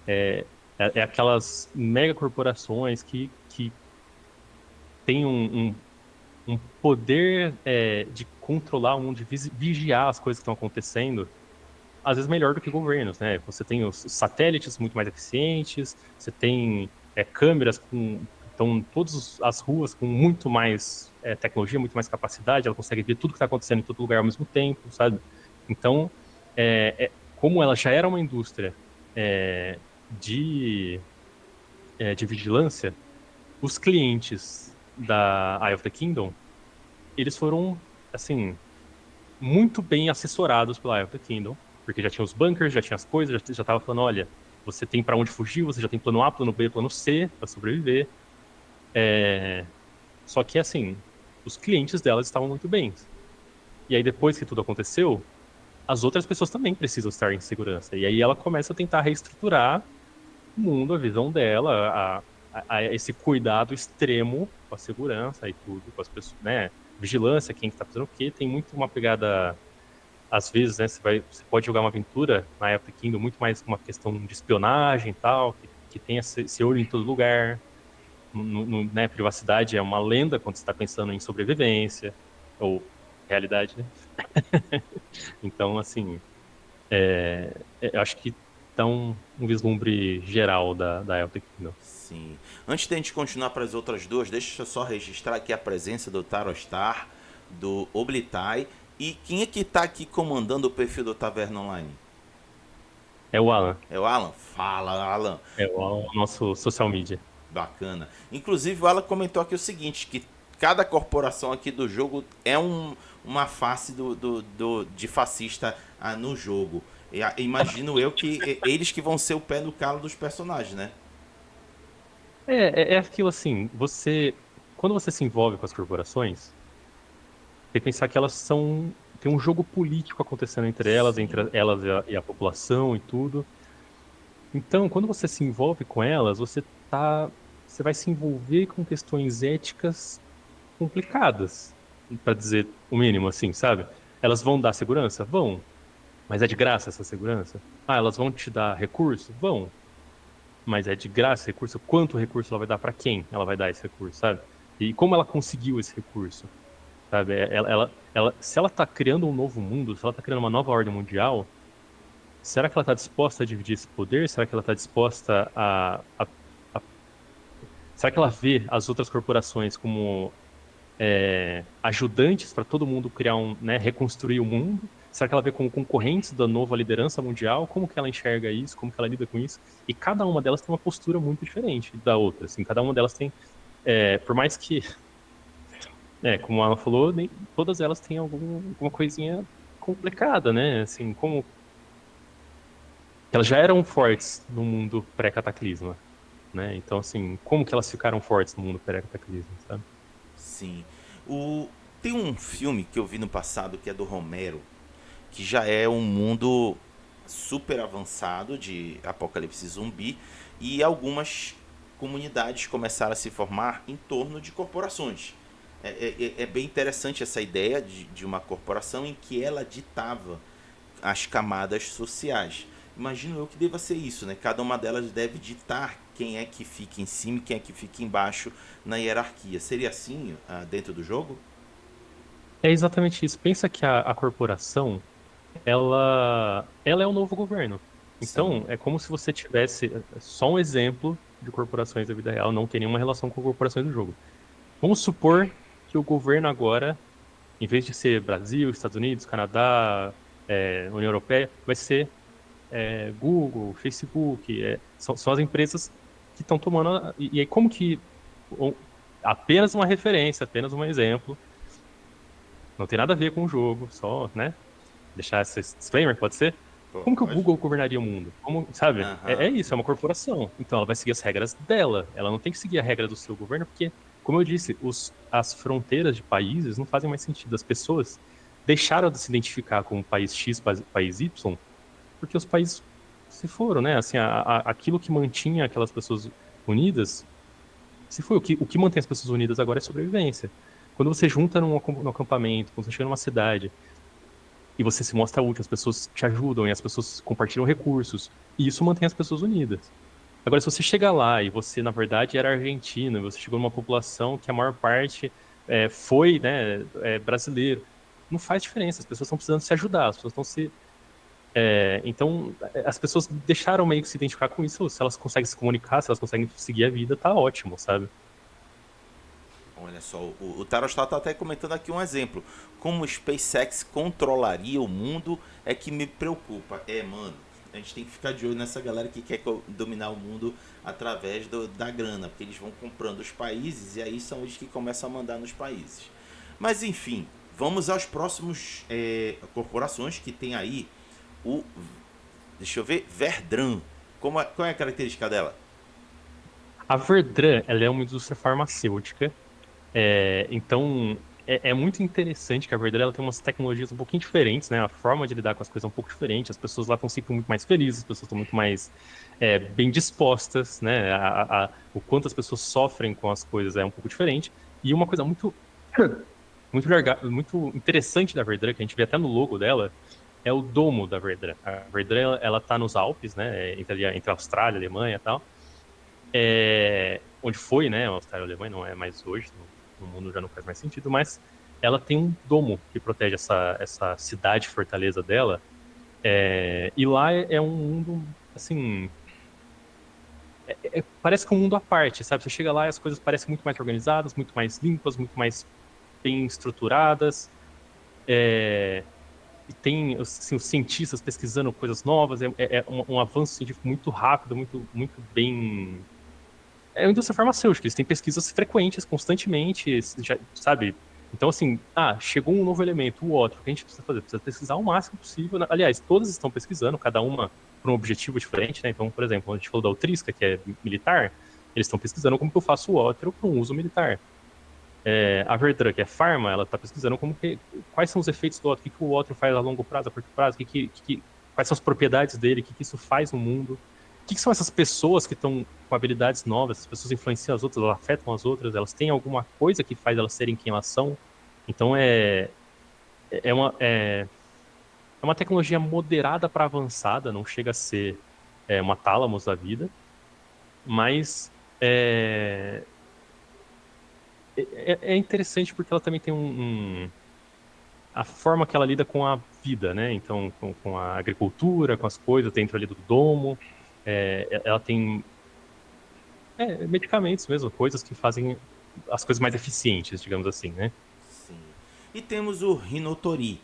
é, é aquelas mega corporações que têm um poder de controlar o mundo, de vigiar as coisas que estão acontecendo, às vezes melhor do que governos, né? Você tem os satélites muito mais eficientes, você tem câmeras com então todas as ruas com muito mais tecnologia, muito mais capacidade, ela consegue ver tudo que está acontecendo em todo lugar ao mesmo tempo, sabe? Então, como ela já era uma indústria é, de, de vigilância, os clientes da Eye of the Kingdom, eles foram, assim, muito bem assessorados pela Eye of the Kingdom, porque já tinha os bunkers, já tinha as coisas, já tava falando, olha, você tem para onde fugir, você já tem plano A, plano B, plano C para sobreviver. Só que, assim, os clientes delas estavam muito bem. E aí, depois que tudo aconteceu, as outras pessoas também precisam estar em segurança. E aí ela começa a tentar reestruturar o mundo, a visão dela, a esse cuidado extremo com a segurança e tudo, com as pessoas, né? Vigilância, quem está fazendo o quê, tem muito uma pegada às vezes, né, você pode jogar uma aventura na Epic Kingdom muito mais uma questão de espionagem e tal, que tem esse olho em todo lugar. né, privacidade é uma lenda quando você está pensando em sobrevivência, ou realidade, né? Então, assim, eu acho que dá um vislumbre geral da Epic Kingdom. Sim. Antes de a gente continuar para as outras duas, deixa eu só registrar aqui a presença do Tarostar, do Oblitai. E quem é que tá aqui comandando o perfil do Taverna Online? É o Alan. É o Alan? Fala, Alan. É o Alan, nosso social media. Bacana. Inclusive, o Alan comentou aqui o seguinte, que cada corporação aqui do jogo é uma face de fascista no jogo. Imagino eu que eles que vão ser o pé no calo dos personagens, né? É aquilo assim, quando você se envolve com as corporações, tem que pensar que elas são, tem um jogo político acontecendo entre Sim. elas e a população e tudo. Então, quando você se envolve com elas, você vai se envolver com questões éticas complicadas, para dizer o mínimo, assim, sabe? Elas vão dar segurança? Vão. Mas é de graça essa segurança? Ah, elas vão te dar recurso? Vão. Mas é de graça esse recurso? Quanto recurso ela vai dar para quem ela vai dar esse recurso, sabe? E como ela conseguiu esse recurso, sabe? Se ela tá criando um novo mundo, se ela tá criando uma nova ordem mundial, será que ela está disposta a dividir esse poder? Será que ela está disposta a- será que ela vê as outras corporações como ajudantes para todo mundo criar né, reconstruir o mundo? Será que ela vê como concorrentes da nova liderança mundial? Como que ela enxerga isso? Como que ela lida com isso? E cada uma delas tem uma postura muito diferente da outra. Assim, cada uma delas tem, por mais que, como ela falou, nem, todas elas têm alguma coisinha complicada, né? Assim, como elas já eram fortes no mundo pré-cataclisma, né? Então, assim, como que elas ficaram fortes no mundo pré-cataclisma, sabe? Sim. O... Tem um filme que eu vi no passado que é do Romero, que já é um mundo super avançado de apocalipse zumbi e algumas comunidades começaram a se formar em torno de corporações. É bem interessante essa ideia de uma corporação em que ela ditava as camadas sociais. Imagino eu que deva ser isso, né? Cada uma delas deve ditar quem é que fica em cima e quem é que fica embaixo na hierarquia. Seria assim dentro do jogo? É exatamente isso. Pensa que a corporação, ela é o novo governo. Sim. Então, é como se você tivesse só um exemplo de corporações da vida real, não tem nenhuma relação com corporações do jogo. Vamos supor que o governo agora, em vez de ser Brasil, Estados Unidos, Canadá, União Europeia, vai ser Google, Facebook, são as empresas que estão tomando. E aí, como que. um- Apenas uma referência, apenas um exemplo, não tem nada a ver com o jogo, só, né? Deixar esse disclaimer, pode ser? Como que o Pode. Google governaria o mundo? Como, sabe? É Aham. isso, é uma corporação. Então ela vai seguir as regras dela. Ela não tem que seguir a regra do seu governo, porque, como eu disse, as fronteiras de países não fazem mais sentido. As pessoas deixaram de se identificar como país X, país Y, porque os países se foram, né? Assim, aquilo que mantinha aquelas pessoas unidas se foi. O que mantém as pessoas unidas agora é sobrevivência. Quando você junta num acampamento, quando você chega numa cidade e você se mostra útil, as pessoas te ajudam e as pessoas compartilham recursos, e isso mantém as pessoas unidas. Agora, se você chega lá e você, na verdade, era argentino, e você chegou numa população que a maior parte foi, né, brasileiro, não faz diferença. As pessoas estão precisando se ajudar, as pessoas estão se então, as pessoas deixaram meio que se identificar com isso. Se elas conseguem se comunicar, se elas conseguem seguir a vida, tá ótimo, sabe? Olha só, o Tarostal tá até comentando aqui um exemplo. Como o SpaceX controlaria o mundo é que me preocupa. Mano, a gente tem que ficar de olho nessa galera que quer dominar o mundo através da grana, porque eles vão comprando os países e aí são eles que começam a mandar nos países. Mas enfim, vamos aos próximos corporações que tem aí o. Deixa eu ver, Verdran. Qual é a característica dela? A Verdran, ela é uma indústria farmacêutica. Então, é muito interessante que a Verdura ela tem umas tecnologias um pouquinho diferentes, né? A forma de lidar com as coisas é um pouco diferente. As pessoas lá estão sempre muito mais felizes, as pessoas estão muito mais bem dispostas, né? O quanto as pessoas sofrem com as coisas é um pouco diferente. E uma coisa muito interessante da Verdura, que a gente vê até no logo dela, é o domo da Verdura. A Verdura, ela tá nos Alpes, né? Entre a Austrália, a Alemanha e tal. onde foi, né, a Austrália-Alemanha, não é mais hoje, no mundo já não faz mais sentido, mas ela tem um domo que protege essa cidade fortaleza dela, e lá é um mundo, assim, parece que um mundo à parte, sabe? Você chega lá e as coisas parecem muito mais organizadas, muito mais limpas, muito mais bem estruturadas, e tem assim, os cientistas pesquisando coisas novas, é um avanço científico muito rápido, muito bem. É uma indústria farmacêutica, eles têm pesquisas frequentes, constantemente, já, sabe? Então, assim, chegou um novo elemento, o outro, o que a gente precisa fazer? Precisa pesquisar o máximo possível. Aliás, todas estão pesquisando, cada uma por um objetivo diferente, né? Então, por exemplo, a gente falou da Utrisca, que é militar, eles estão pesquisando como que eu faço o ótero para um uso militar. A Verdran, que é farma, ela está pesquisando quais são os efeitos do ótero, o que o ótero faz a longo prazo, a curto prazo, quais são as propriedades dele, o que isso faz no mundo. O que são essas pessoas que estão com habilidades novas? Essas pessoas influenciam as outras, elas afetam as outras, elas têm alguma coisa que faz elas serem quem elas são. Então é, uma, é, é uma tecnologia moderada para avançada, não chega a ser uma Thalamus da vida, mas é interessante porque ela também tem a forma que ela lida com a vida, né? Então, com a agricultura, com as coisas dentro ali do domo. Ela tem medicamentos mesmo, coisas que fazem as coisas mais eficientes, digamos assim, né? Sim. E temos o Hinotori.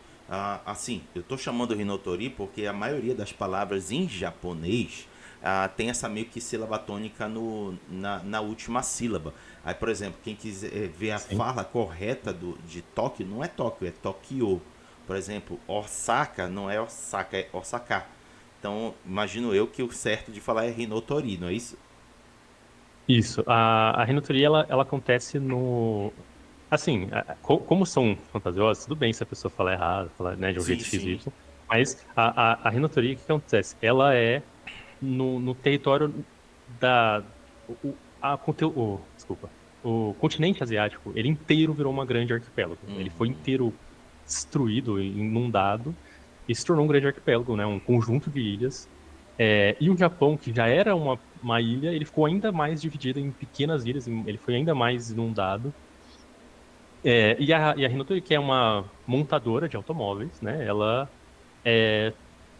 Assim, eu estou chamando Hinotori porque a maioria das palavras em japonês tem essa meio que sílaba tônica na última sílaba. Aí, por exemplo, quem quiser ver a Sim. fala correta de Tóquio, não é Tóquio, é Tokyo. Por exemplo, Osaka não é Osaka, é Osaka. Então, imagino eu que o certo de falar é Hinotori, não é isso? Isso. A rinoteria, ela acontece no... Assim, como são fantasiosas, tudo bem se a pessoa falar errado, falar, né, de um Sim, jeito sim. esquisito, mas a rinoteria, o que acontece? Ela é no território da... desculpa. O continente asiático, ele inteiro virou uma grande arquipélago. Ele foi Uhum. inteiro destruído, inundado, e se tornou um grande arquipélago, né? Um conjunto de ilhas. E o Japão, que já era uma ilha, ele ficou ainda mais dividido em pequenas ilhas, ele foi ainda mais inundado. E a Hinotori, que é uma montadora de automóveis, né? Ela é,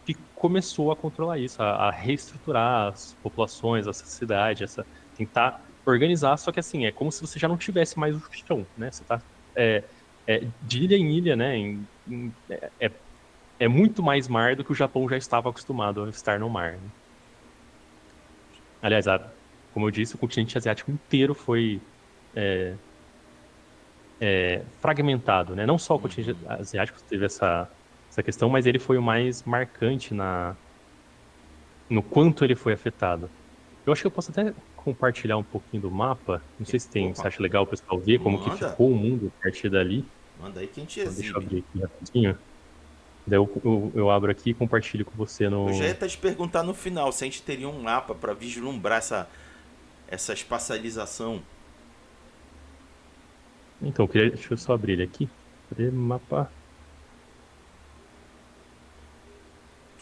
que começou a controlar isso, a reestruturar as populações, essa cidade, tentar organizar, só que assim, é como se você já não tivesse mais o chão, né? Você tá de ilha em ilha, né? É muito mais mar do que o Japão já estava acostumado a estar no mar, né? Aliás, como eu disse, o continente asiático inteiro foi fragmentado, né? Não só o continente asiático teve essa questão, mas ele foi o mais marcante no quanto ele foi afetado. Eu acho que eu posso até compartilhar um pouquinho do mapa. Não sei se você Opa, acha legal o pessoal ver como que manda. ficou o mundo a partir dali. Manda aí que a gente Então, deixa eu exibe. abrir aqui rapidinho. Daí eu abro aqui e compartilho com você Eu já ia no. até te perguntar no final se a gente teria um mapa para vislumbrar essa espacialização. Então, deixa eu só abrir ele aqui. Cadê mapa?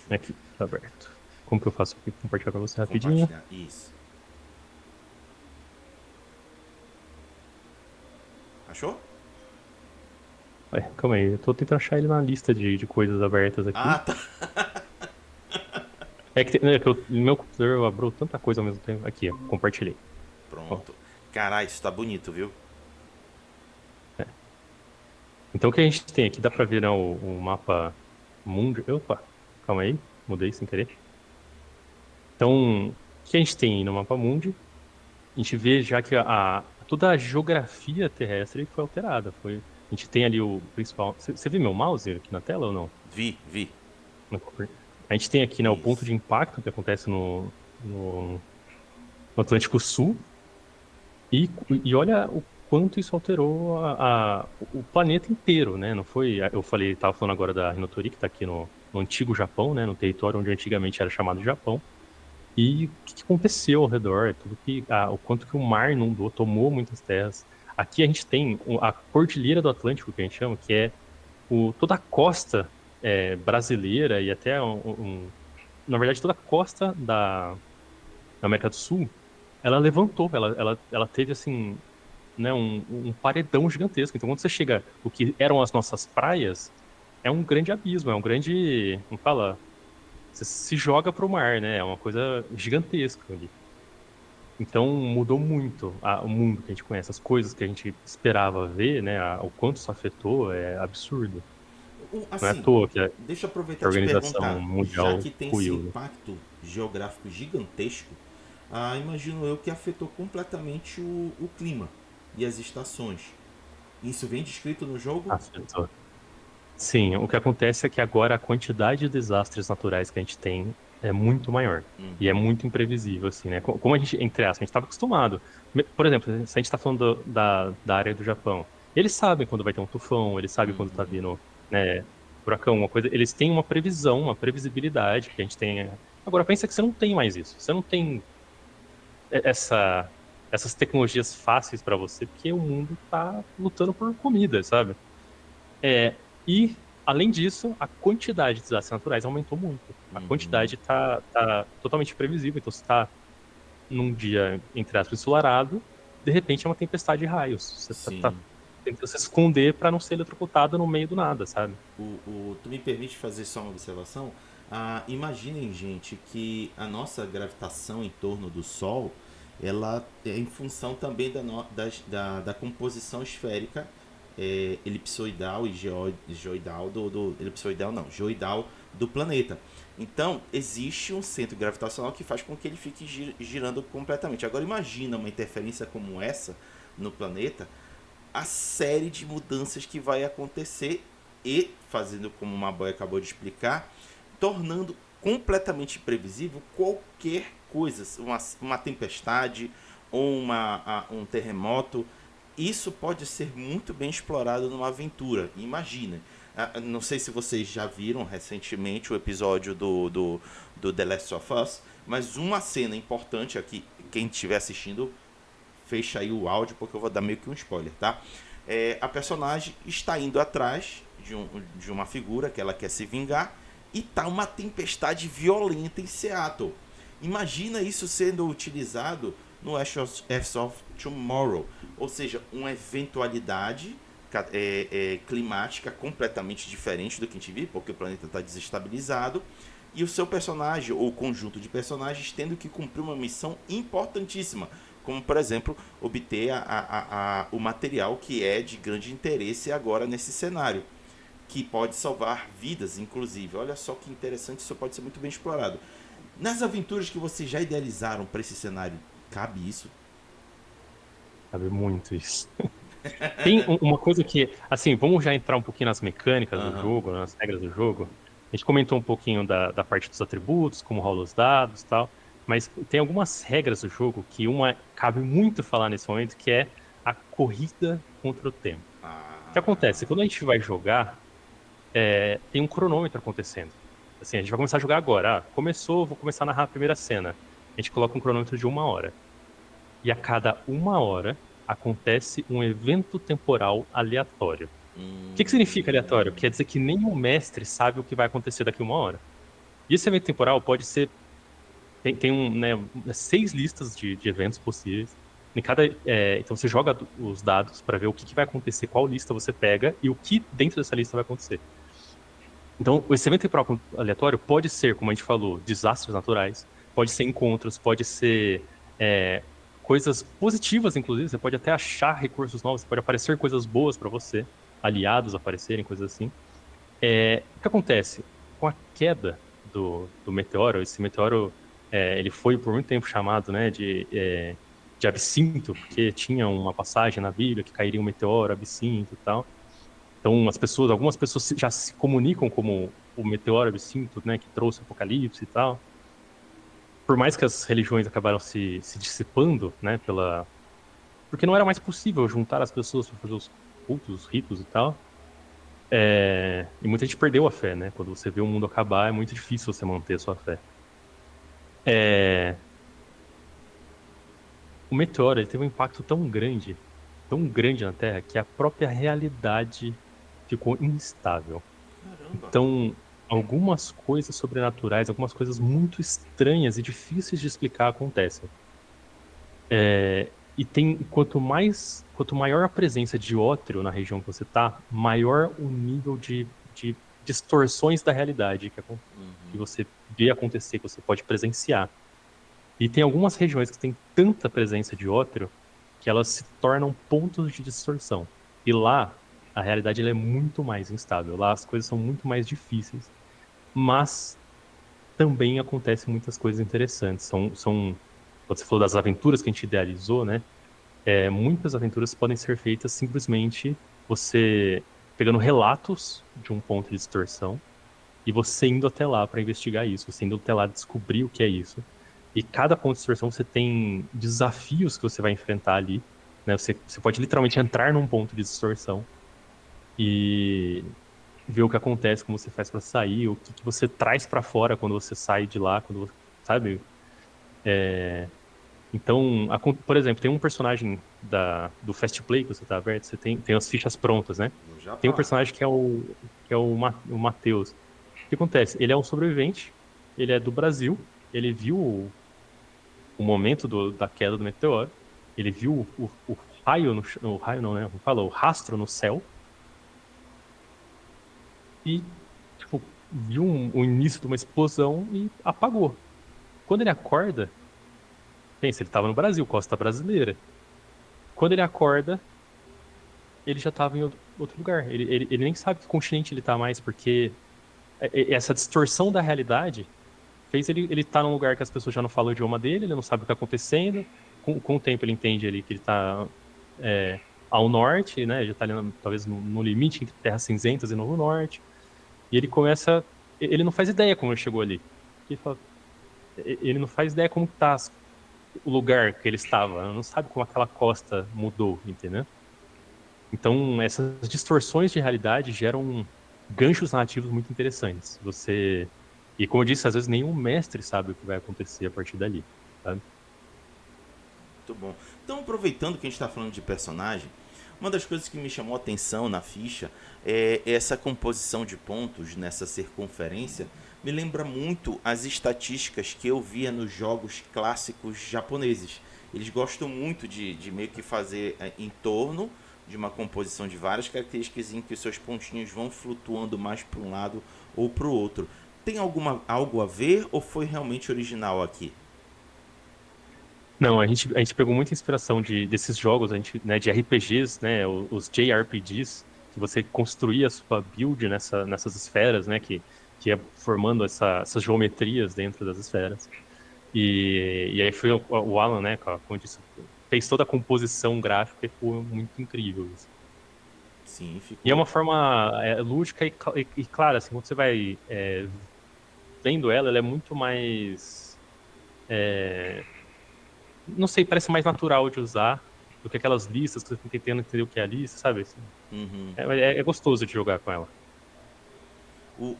Aqui, tá aberto. Como que eu faço aqui? Compartilhar com você rapidinho. Compartilhar. Isso. Achou? Ué, calma aí, eu tô tentando achar ele na lista de coisas abertas aqui. Ah, tá. No meu computador abriu tanta coisa ao mesmo tempo. Aqui, ó, compartilhei. Ó, Pronto. Caralho, isso tá bonito, viu? é. Então o que a gente tem aqui, dá pra ver, né, o mapa mundo. Opa, calma aí, mudei sem querer. Então, o que a gente tem no mapa mundi? A gente vê já que toda a geografia terrestre foi alterada. A gente tem ali o principal. Você viu meu mouse aqui na tela ou não? Vi, vi. A gente tem aqui, né, o ponto Isso. de impacto que acontece no Atlântico Sul. E olha o quanto isso alterou o planeta inteiro, né? Não foi. Eu falei, estava falando agora da Hinotori, que está aqui no antigo Japão, né? No território onde antigamente era chamado de Japão. E o que aconteceu ao redor? O quanto que o mar inundou, tomou muitas terras. Aqui a gente tem a Cordilheira do Atlântico, que a gente chama, que é toda a costa brasileira e até na verdade toda a costa da América do Sul ela levantou, ela teve assim, né, um paredão gigantesco. Então, quando você chega, o que eram as nossas praias, é um grande abismo, é um grande, como fala, você se joga pro mar, né? É uma coisa gigantesca ali. Então, mudou muito o mundo que a gente conhece, as coisas que a gente esperava ver, né? O quanto isso afetou é absurdo. Não é à Assim, toa que deixa eu a aproveitar e te Organização perguntar, já Mundial que tem esse excluiu, né? impacto geográfico gigantesco, imagino eu que afetou completamente o clima e as estações. Isso vem descrito no jogo? Afetou. Sim, o que acontece é que agora a quantidade de desastres naturais que a gente tem é muito maior. E é Uhum, muito imprevisível, assim, né? Como a gente, entre aspas, a gente estava acostumado. Por exemplo, se a gente está falando da área do Japão, eles sabem quando vai ter um tufão, eles sabem quando está uhum, vindo, né, furacão, uma coisa. Eles têm uma previsão, uma previsibilidade que a gente tem. Agora, pensa que você não tem mais isso. Você não tem essa, essas tecnologias fáceis para você, porque o mundo está lutando por comida, sabe? E, além disso, a quantidade de desastres naturais aumentou muito. A uhum. quantidade tá totalmente previsível. Então, você está num dia, entre aspas, ensolarado, de repente é uma tempestade de raios. Você tá Sim. tentando se esconder para não ser eletrocutado no meio do nada, sabe? Tu me permite fazer só uma observação? Imaginem, gente, que a nossa gravitação em torno do Sol, ela é em função também da composição esférica, elipsoidal e geoidal elipsoidal não, geoidal do planeta. Então, existe um centro gravitacional que faz com que ele fique girando completamente. Agora, imagina uma interferência como essa no planeta, a série de mudanças que vai acontecer e, fazendo como o Maboy acabou de explicar, tornando completamente imprevisível qualquer coisa, uma tempestade ou um terremoto. Isso pode ser muito bem explorado numa aventura. Imagina. Não sei se vocês já viram recentemente o episódio do The Last of Us, mas uma cena importante aqui, quem estiver assistindo, fecha aí o áudio porque eu vou dar meio que um spoiler, tá? A personagem está indo atrás de uma figura que ela quer se vingar e tá uma tempestade violenta em Seattle. Imagina isso sendo utilizado no Ashes of Tomorrow, ou seja, uma eventualidade climática completamente diferente do que a gente vive, porque o planeta está desestabilizado e o seu personagem ou conjunto de personagens tendo que cumprir uma missão importantíssima, como por exemplo obter o material que é de grande interesse agora nesse cenário, que pode salvar vidas, inclusive. Olha só que interessante, isso pode ser muito bem explorado. Nas aventuras que vocês já idealizaram para esse cenário, cabe isso? Sabe muito isso. Tem uma coisa que, assim, vamos já entrar um pouquinho nas mecânicas do Aham. jogo, nas regras do jogo. A gente comentou um pouquinho da parte dos atributos, como rola os dados e tal, mas tem algumas regras do jogo que uma cabe muito falar nesse momento, que é a corrida contra o tempo. O que acontece? Quando a gente vai jogar, tem um cronômetro acontecendo. Assim, a gente vai começar a jogar agora. Começou, vou começar a narrar a primeira cena. A gente coloca um cronômetro de 1 hora. E a cada 1 hora acontece um evento temporal aleatório. O que significa aleatório? Quer dizer que nem o mestre sabe o que vai acontecer daqui a 1 hora. E esse evento temporal pode ser. Tem né, 6 listas de eventos possíveis. Então você joga os dados para ver o que vai acontecer, qual lista você pega e o que dentro dessa lista vai acontecer. Então, esse evento temporal aleatório pode ser, como a gente falou, desastres naturais, pode ser encontros, pode ser coisas positivas, inclusive. Você pode até achar recursos novos, pode aparecer coisas boas para você, aliados aparecerem, coisas assim. O que acontece? Com a queda do meteoro, esse meteoro ele foi por muito tempo chamado, né, de absinto, porque tinha uma passagem na Bíblia que cairia um meteoro, absinto e tal. Então, algumas pessoas já se comunicam como o meteoro absinto, né, que trouxe o apocalipse e tal. Por mais que as religiões acabaram se dissipando, né, porque não era mais possível juntar as pessoas para fazer os cultos, os ritos e tal. E muita gente perdeu a fé, né? Quando você vê o mundo acabar, é muito difícil você manter a sua fé. É, o meteoro ele teve um impacto tão grande na Terra, que a própria realidade ficou instável. Caramba. Então, algumas coisas sobrenaturais, algumas coisas muito estranhas e difíceis de explicar acontecem. E tem, quanto maior a presença de ótrio na região que você tá, maior o nível de distorções da realidade que você vê acontecer, que você pode presenciar. E tem algumas regiões que têm tanta presença de ótrio que elas se tornam pontos de distorção. E lá, a realidade ela é muito mais instável. Lá as coisas são muito mais difíceis. Mas também acontecem muitas coisas interessantes. Quando você falou das aventuras que a gente idealizou, né? Muitas aventuras podem ser feitas simplesmente você pegando relatos de um ponto de distorção e você indo até lá para investigar isso, você indo até lá descobrir o que é isso. E cada ponto de distorção você tem desafios que você vai enfrentar ali, né? Você pode literalmente entrar num ponto de distorção e ver o que acontece, como você faz para sair, o que você traz para fora quando você sai de lá, sabe? Então, por exemplo, tem um personagem do Fast Play que você tá aberto, você tem as fichas prontas, né? Vou já Tem um falar. personagem que é o Matheus. O que acontece? Ele é um sobrevivente, ele é do Brasil, ele viu o momento da queda do meteoro, ele viu o raio o raio não, né? Fala, o rastro no céu e, tipo, viu o início de uma explosão e apagou. Quando ele acorda, pensa, ele estava no Brasil, costa brasileira. Quando ele acorda, ele já estava em outro lugar. Ele nem sabe que continente ele está mais, porque essa distorção da realidade fez ele estar num lugar que as pessoas já não falam o idioma dele, ele não sabe o que está acontecendo. Com o tempo ele entende ali que ele está ao norte, né? Já está ali talvez no limite entre Terras Cinzentas e Novo Norte. E ele começa. Ele não faz ideia como ele chegou ali. Ele não faz ideia como está o lugar que ele estava. Não sabe como aquela costa mudou, entendeu? Então, essas distorções de realidade geram ganchos narrativos muito interessantes. E como eu disse, às vezes nenhum mestre sabe o que vai acontecer a partir dali, sabe? Muito bom. Então, aproveitando que a gente está falando de personagem, uma das coisas que me chamou a atenção na ficha é essa composição de pontos nessa circunferência. Me lembra muito as estatísticas que eu via nos jogos clássicos japoneses. Eles gostam muito de meio que fazer em torno de uma composição de várias características em que os seus pontinhos vão flutuando mais para um lado ou para o outro. Tem algo a ver ou foi realmente original aqui? Não, a gente pegou muita inspiração desses jogos, né, de RPGs, né, os JRPGs, que você construía a sua build nessas esferas, né, que ia formando essas geometrias dentro das esferas. E aí foi o Alan, né, como eu disse, fez toda a composição gráfica e ficou muito incrível isso. Sim, E é ficou. uma forma lúdica e clara, assim, quando você vai vendo ela é muito mais, não sei, parece mais natural de usar do que aquelas listas que você fica tentando entender o que é a lista, sabe? Assim, Uhum. é gostoso de jogar com ela.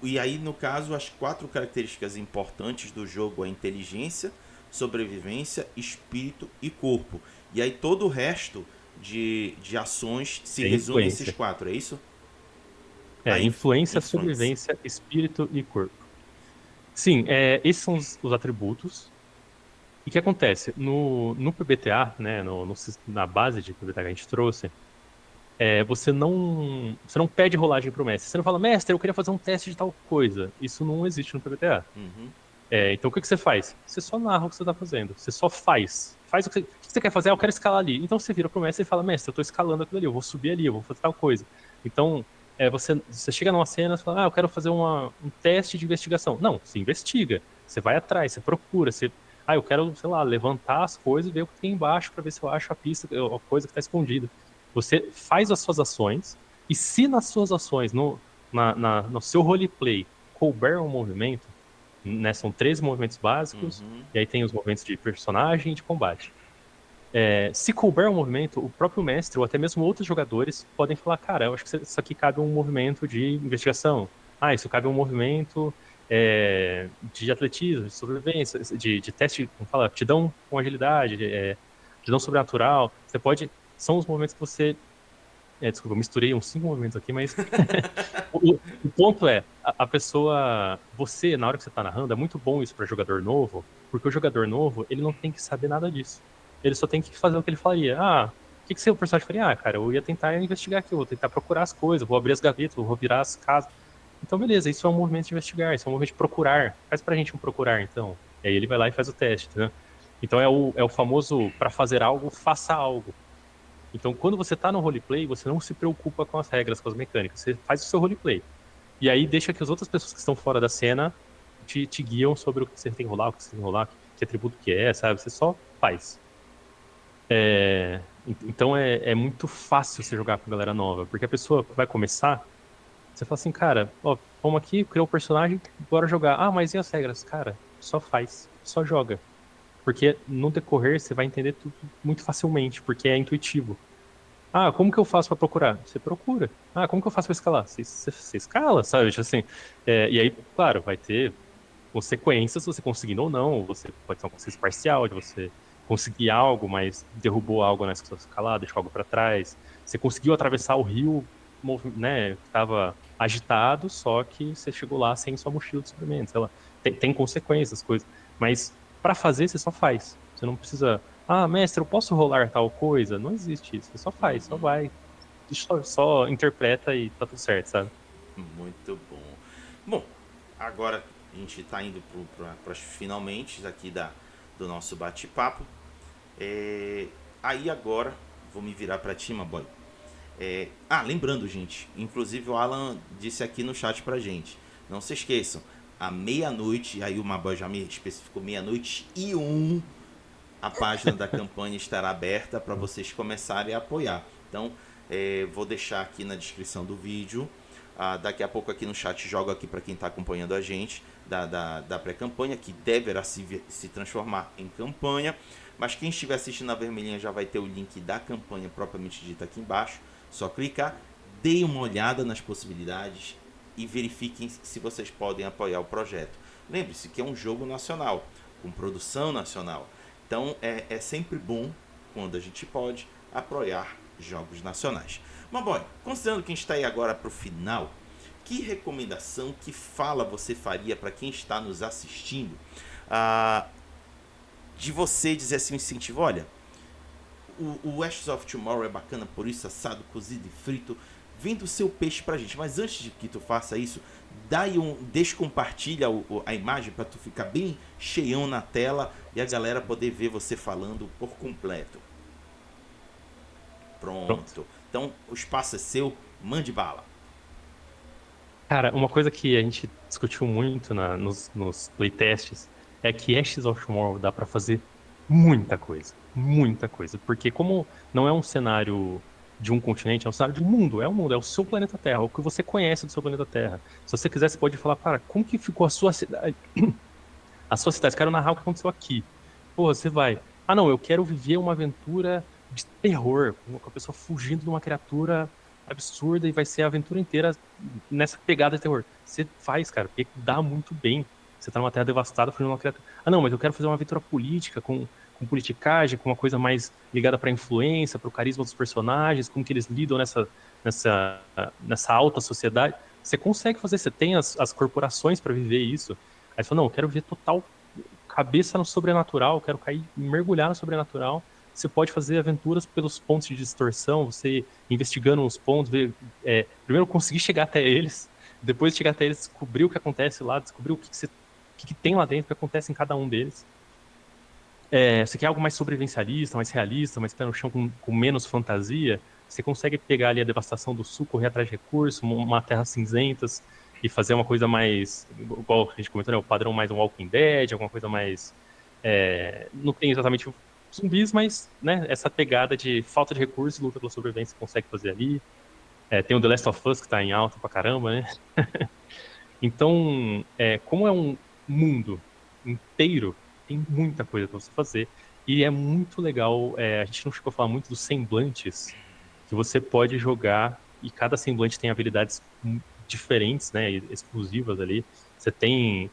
E aí, no caso, as quatro características importantes do jogo é inteligência, sobrevivência, espírito e corpo. E aí todo o resto de ações se É resume a esses influência. quatro, é isso? É, influência, Influência. sobrevivência, espírito e corpo. Sim, esses são os atributos. E o que acontece? No PBTA, né, na base de PBTA que a gente trouxe, você não pede rolagem para o mestre. Você não fala, mestre, eu queria fazer um teste de tal coisa. Isso não existe no PBTA. Uhum. Então, o que você faz? Você só narra o que você está fazendo. Você só faz. Faz o que você quer fazer. Ah, eu quero escalar ali. Então, você vira pro mestre e fala, mestre, eu estou escalando aquilo ali, eu vou subir ali, eu vou fazer tal coisa. Então, você chega numa cena e fala, eu quero fazer um teste de investigação. Não, você investiga. Você vai atrás, você procura. Eu quero, sei lá, levantar as coisas e ver o que tem embaixo para ver se eu acho a pista, a coisa que está escondida. Você faz as suas ações e se nas suas ações, no seu roleplay, couber um movimento, né? São 13 movimentos básicos, Uhum. e aí tem os movimentos de personagem e de combate. Se couber um movimento, o próprio mestre, ou até mesmo outros jogadores, podem falar, cara, eu acho que isso aqui cabe um movimento de investigação. Isso cabe um movimento de atletismo, de sobrevivência, de teste, como fala, aptidão com agilidade, aptidão sobrenatural. Você pode... São os movimentos que você... desculpa, eu misturei uns 5 movimentos aqui, mas o ponto é, a pessoa, na hora que você tá narrando, é muito bom isso para jogador novo, porque o jogador novo, ele não tem que saber nada disso. ele só tem que fazer o que ele faria. O que seu personagem faria? Cara, eu ia tentar investigar aqui, eu vou tentar procurar as coisas, vou abrir as gavetas, vou virar as casas. Então, beleza, isso é um movimento de investigar, isso é um movimento de procurar. Faz pra gente um procurar, então. E aí ele vai lá e faz o teste, né? Então é o famoso, para fazer algo, faça algo. Então, quando você tá no roleplay, você não se preocupa com as regras, com as mecânicas. Você faz o seu roleplay. E aí deixa que as outras pessoas que estão fora da cena te guiam sobre o que você tem que rolar, o que você tem que rolar, que atributo que é, sabe? Você só faz. Então é muito fácil você jogar com galera nova, porque a pessoa vai começar, você fala assim, cara, ó, vamos aqui, criou o personagem, bora jogar. Mas e as regras? Cara, só faz, só joga. Porque no decorrer você vai entender tudo muito facilmente, porque é intuitivo. Como que eu faço pra procurar? Você procura. Como que eu faço pra escalar? Você escala, sabe? Tipo assim, e aí, claro, vai ter consequências, você conseguindo ou não. Você pode ter uma consequência parcial de você conseguir algo, mas derrubou algo nessa sua escalada, deixou algo para trás. Você conseguiu atravessar o rio, né, que estava agitado, só que você chegou lá sem sua mochila de suprimentos. Ela tem consequências, coisas. Mas para fazer, você só faz. Você não precisa. Mestre, eu posso rolar tal coisa? Não existe isso. Você só faz, só Uhum. vai. Só interpreta e tá tudo certo, sabe? Muito bom. Bom, agora a gente está indo para os finalmente aqui do nosso bate-papo. Aí agora vou me virar para ti, Maboy. Lembrando, gente, inclusive o Alan disse aqui no chat pra gente. Não se esqueçam, à meia-noite, aí o Maboy já me especificou, meia-noite e um, a página da campanha estará aberta para vocês começarem a apoiar. Então, vou deixar aqui na descrição do vídeo. Daqui a pouco aqui no chat jogo aqui para quem está acompanhando a gente da pré-campanha, que deverá se transformar em campanha. Mas quem estiver assistindo a vermelhinha já vai ter o link da campanha propriamente dita aqui embaixo. Só clicar, deem uma olhada nas possibilidades e verifiquem se vocês podem apoiar o projeto. Lembre-se que é um jogo nacional, com produção nacional. Então é sempre bom, quando a gente pode, apoiar jogos nacionais. Mas, boy, considerando que a gente está aí agora para o final, que recomendação, que fala você faria para quem está nos assistindo, de você dizer assim, um incentivo, olha, o Ashes of Tomorrow é bacana por isso, assado, cozido e frito, vende o seu peixe pra gente, mas antes de que tu faça isso, descompartilha a imagem para tu ficar bem cheião na tela e a galera poder ver você falando por completo. Pronto. Pronto. Então o espaço é seu, mande bala. Cara, uma coisa que a gente discutiu muito nos playtests é que Ashes of Tomorrow dá pra fazer muita coisa. Muita coisa. Porque como não é um cenário de um continente, é um cenário de um mundo. É um mundo, é o seu planeta Terra, o que você conhece do seu planeta Terra. Se você quiser, você pode falar, cara, como que ficou a sua cidade? A sua cidade, quero narrar o que aconteceu aqui. Pô, você vai. Não, eu quero viver uma aventura de terror, com a pessoa fugindo de uma criatura absurda e vai ser a aventura inteira nessa pegada de terror. Você faz, cara, porque dá muito bem. Você tá numa terra devastada fugindo de uma criatura. Não, mas eu quero fazer uma aventura política, com politicagem, com uma coisa mais ligada pra influência, pro carisma dos personagens, como que eles lidam nessa alta sociedade. Você consegue fazer, você tem as corporações para viver isso. Aí você fala, não, eu quero ver total cabeça no sobrenatural, eu quero cair, mergulhar no sobrenatural. Você pode fazer aventuras pelos pontos de distorção, você investigando os pontos, ver, primeiro conseguir chegar até eles, depois de chegar até eles, descobrir o que acontece lá, descobrir o que tem lá dentro, o que acontece em cada um deles. Você quer algo mais sobrevivencialista, mais realista, mais pé no chão, com menos fantasia, você consegue pegar ali a devastação do sul, correr atrás de recursos, uma terra cinzentas, e fazer uma coisa mais, igual a gente comentou, né, o padrão mais um Walking Dead, alguma coisa mais... não tem exatamente zumbis, mas né, essa pegada de falta de recursos e luta pela sobrevivência você consegue fazer ali. Tem o The Last of Us, que tá em alta pra caramba, né? Então, como é um mundo inteiro, tem muita coisa para você fazer. E é muito legal. A gente não chegou a falar muito dos semblantes que você pode jogar, e cada semblante tem habilidades diferentes, né, exclusivas ali. Você tem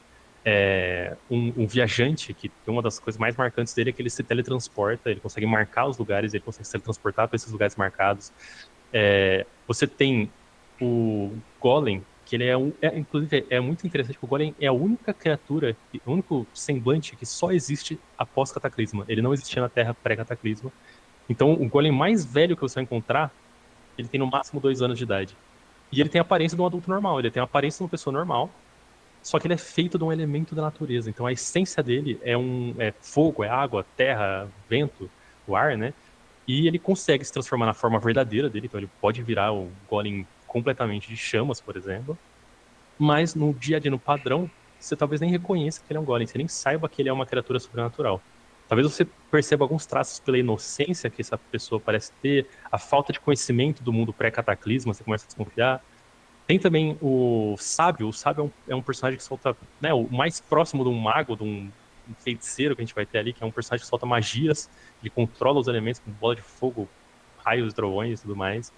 um viajante que uma das coisas mais marcantes dele é que ele se teletransporta, ele consegue marcar os lugares, ele consegue se teletransportar para esses lugares marcados. Você tem o Golem, que ele inclusive, é muito interessante que o Golem é a única criatura, o único semblante que só existe após Cataclisma. Ele não existia na Terra pré-Cataclisma. Então, o Golem mais velho que você vai encontrar, ele tem no máximo 2 anos de idade. E ele tem a aparência de um adulto normal, ele tem a aparência de uma pessoa normal, só que ele é feito de um elemento da natureza. Então, a essência dele é fogo, é água, terra, vento, o ar, né? E ele consegue se transformar na forma verdadeira dele, então ele pode virar o Golem completamente de chamas, por exemplo. Mas no dia a dia, no padrão, você talvez nem reconheça que ele é um Golem, você nem saiba que ele é uma criatura sobrenatural. Talvez você perceba alguns traços pela inocência que essa pessoa parece ter, a falta de conhecimento do mundo pré-cataclisma, você começa a desconfiar. Tem também o Sábio é um personagem que solta, né, o mais próximo de um mago, de um feiticeiro que a gente vai ter ali, que é um personagem que solta magias, ele controla os elementos com bola de fogo, raios, trovões e tudo mais.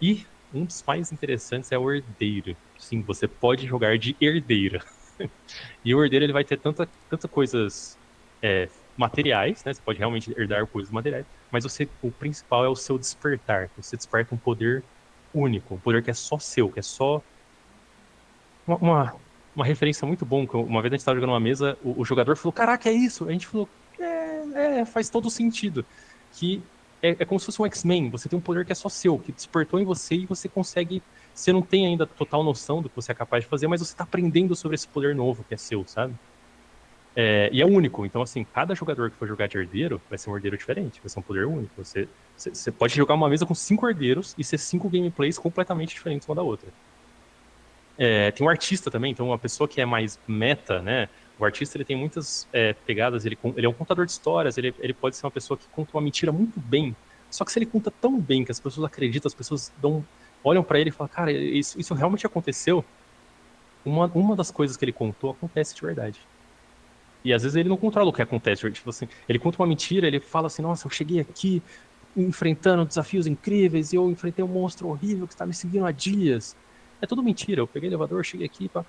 E um dos mais interessantes é o Herdeiro. Sim, você pode jogar de herdeira. E o herdeiro ele vai ter tanta coisas materiais, né? Você pode realmente herdar coisas materiais, mas o principal é o seu despertar. Você desperta um poder único, um poder que é só seu, que é só uma referência muito bom. Que uma vez a gente estava jogando uma mesa, o jogador falou: Caraca, é isso? A gente falou: faz todo sentido. Que é como se fosse um X-Men. Você tem um poder que é só seu, que despertou em você e você consegue. Você não tem ainda total noção do que você é capaz de fazer, mas você está aprendendo sobre esse poder novo que é seu, sabe? E é único. Então, assim, cada jogador que for jogar de herdeiro vai ser um herdeiro diferente, vai ser um poder único. Você pode jogar uma mesa com 5 herdeiros e ser 5 gameplays completamente diferentes uma da outra. Tem um artista também, então uma pessoa que é mais meta, né? O artista ele tem muitas pegadas, ele é um contador de histórias, ele pode ser uma pessoa que conta uma mentira muito bem. Só que se ele conta tão bem que as pessoas acreditam, as pessoas olham para ele e falam, cara, isso realmente aconteceu. Uma das coisas que ele contou acontece de verdade. E às vezes ele não controla o que acontece. Tipo assim, ele conta uma mentira, ele fala assim, nossa, eu cheguei aqui enfrentando desafios incríveis e eu enfrentei um monstro horrível que está me seguindo há dias. É tudo mentira. Eu peguei o elevador, cheguei aqui, pá.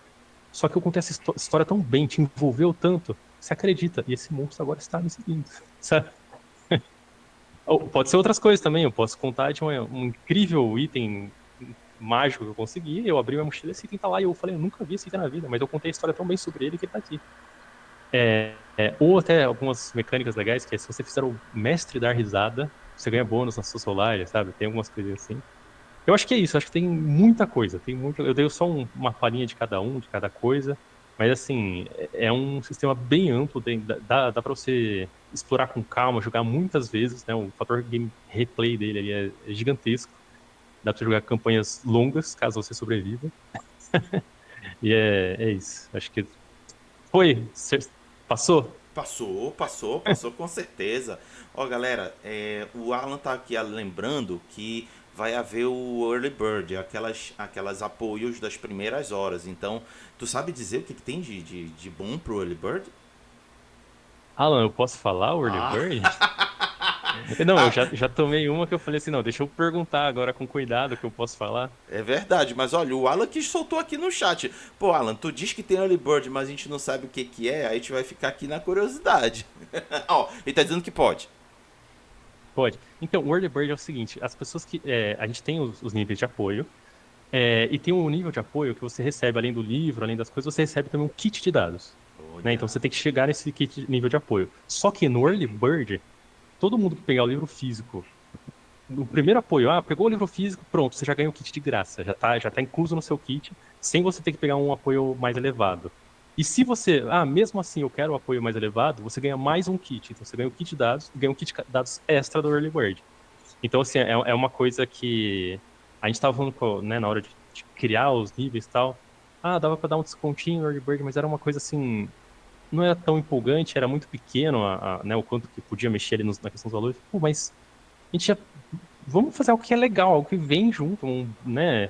Só que eu contei essa história tão bem, te envolveu tanto, você acredita. E esse monstro agora está me seguindo, sabe? Ou pode ser outras coisas também. Eu posso contar de um incrível item mágico que eu consegui. Eu abri minha mochila e esse item tá lá. E eu falei, eu nunca vi esse item na vida, mas eu contei a história tão bem sobre ele que ele tá aqui. Ou até algumas mecânicas legais, que é se você fizer o mestre dar risada, você ganha bônus na sua Solaria, sabe? Tem algumas coisas assim. Eu acho que é isso, acho que tem muita coisa. Eu dei só uma palhinha de cada de cada coisa, mas assim, é um sistema bem amplo, dá para você explorar com calma, jogar muitas vezes, né? O fator game replay dele ali é gigantesco. Dá pra você jogar campanhas longas, caso você sobreviva. E é isso. Acho que foi. Passou? Passou com certeza. Ó, galera, o Alan tá aqui lembrando que vai haver o Early Bird, aquelas apoios das primeiras horas. Então, tu sabe dizer o que tem de bom pro Early Bird? Alan, eu posso falar o Early Ah, Bird? Não, eu já tomei uma que eu falei assim, não, deixa eu perguntar agora com cuidado que eu posso falar. é verdade, mas olha, o Alan que soltou aqui no chat. Pô, Alan, tu diz que tem Early Bird, mas a gente não sabe o que é, aí a gente vai ficar aqui na curiosidade. Ó, ele tá dizendo que pode. Pode. Então, o Early Bird é o seguinte, as pessoas que... a gente tem os níveis de apoio, e tem um nível de apoio que você recebe, além do livro, além das coisas, você recebe também um kit de dados. Né? Então, Olha. você tem que chegar nesse kit nível de apoio. Só que no Early Bird, todo mundo que pegar o livro físico, no primeiro apoio, pegou o livro físico, pronto, você já ganha o kit de graça, já tá incluso no seu kit, sem você ter que pegar um apoio mais elevado. E se você, mesmo assim eu quero o apoio mais elevado, você ganha mais um kit. Então você ganha o kit de dados e ganha um kit de dados extra do Early Bird. Então, assim, é uma coisa que a gente tava falando, né, na hora de criar os níveis e tal. Dava pra dar um descontinho no Early Bird, mas era uma coisa assim, não era tão empolgante, era muito pequeno, né, o quanto que podia mexer ali na questão dos valores. Pô, mas a gente já vamos fazer algo que é legal, algo que vem junto, né?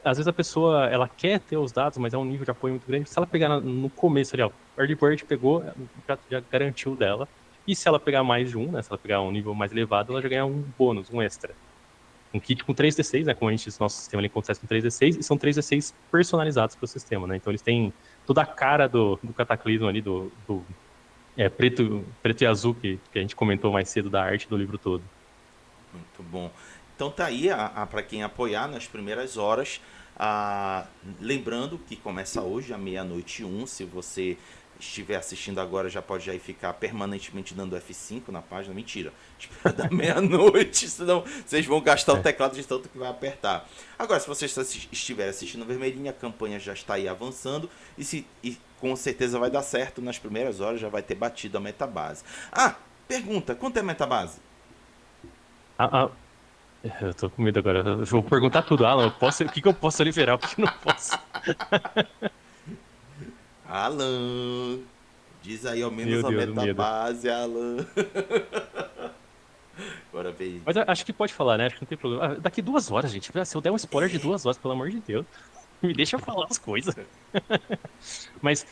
Às vezes a pessoa, ela quer ter os dados, mas é um nível de apoio muito grande. Se ela pegar no começo ali, ó, Early Bird pegou, já garantiu dela. E se ela pegar mais de um, né? Se ela pegar um nível mais elevado, ela já ganha um bônus, um extra. Um kit com 3d6, né? Como a gente diz, nosso sistema ele acontece com 3d6, e são 3d6 personalizados para o sistema, né? Então eles têm toda a cara do cataclismo ali, preto e azul que a gente comentou mais cedo da arte do livro todo. Muito bom. Então tá aí para quem apoiar nas primeiras horas Ah, lembrando que começa hoje, à meia-noite e um. Se você estiver assistindo agora, já pode já ir ficar permanentemente dando F5 na página. Mentira, espera da meia-noite, senão vocês vão gastar o É. teclado de tanto que vai apertar. Agora, se você estiver assistindo vermelhinha, a campanha já está aí avançando e com certeza vai dar certo. Nas primeiras horas já vai ter batido a metabase. Ah, pergunta, quanto é a metabase? Ah, ah, eu tô com medo agora. Eu vou perguntar tudo, Alan. O que que eu posso liberar? O que que eu não posso? Alan, diz aí ao menos Meu a Deus, o medo. metabase, Alan. Bora ver. Mas acho que pode falar, né? Acho que não tem problema. Daqui 2 horas, gente. Se eu der um spoiler de 2 horas, pelo amor de Deus, me deixa falar as coisas. Mas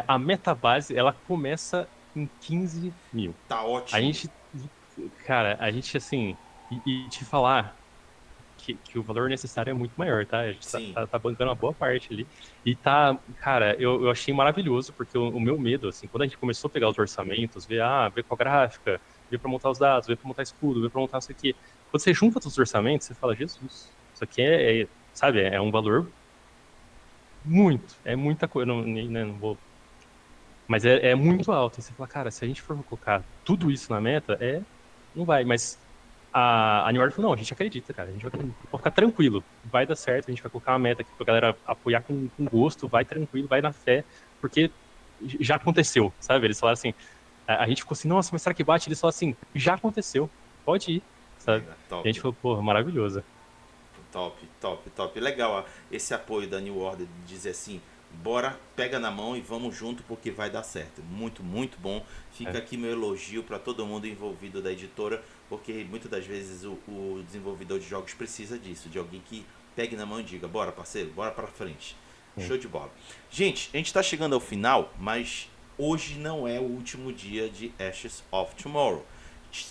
a metabase, ela começa em 15 mil. Tá A ótimo. gente, cara, a gente assim, e te falar que o valor necessário é muito maior, tá? A gente tá, Sim. tá, tá bancando uma boa parte ali. E tá, cara, eu achei maravilhoso, porque o meu medo, assim, quando a gente começou a pegar os orçamentos, ver com a gráfica, ver pra montar os dados, ver pra montar escudo, ver pra montar isso aqui. Quando você junta todos os orçamentos, você fala, Jesus, isso aqui sabe, é um valor é muita coisa, não vou. Mas é muito alto. E você fala, cara, se a gente for colocar tudo isso na meta, não vai. Mas a New Order falou, não, a gente acredita, cara. A gente pode ficar tranquilo. Vai dar certo, a gente vai colocar uma meta aqui pra galera apoiar com gosto, vai tranquilo, vai na fé, porque já aconteceu, sabe? Eles falaram assim, a gente ficou assim, nossa, mas será que bate? Eles falaram assim, já aconteceu, pode ir, sabe? Top, E a gente falou, pô, maravilhoso. top, top, top. Legal ó, esse apoio da New Order de dizer assim, bora, pega na mão e vamos junto porque vai dar certo. Muito, muito bom. Fica É, aqui meu elogio para todo mundo envolvido da editora, porque muitas das vezes o desenvolvedor de jogos precisa disso, de alguém que pegue na mão e diga, bora parceiro, bora pra frente. é. Show de bola. Gente, a gente tá chegando ao final, mas hoje não é o último dia de Ashes of Tomorrow.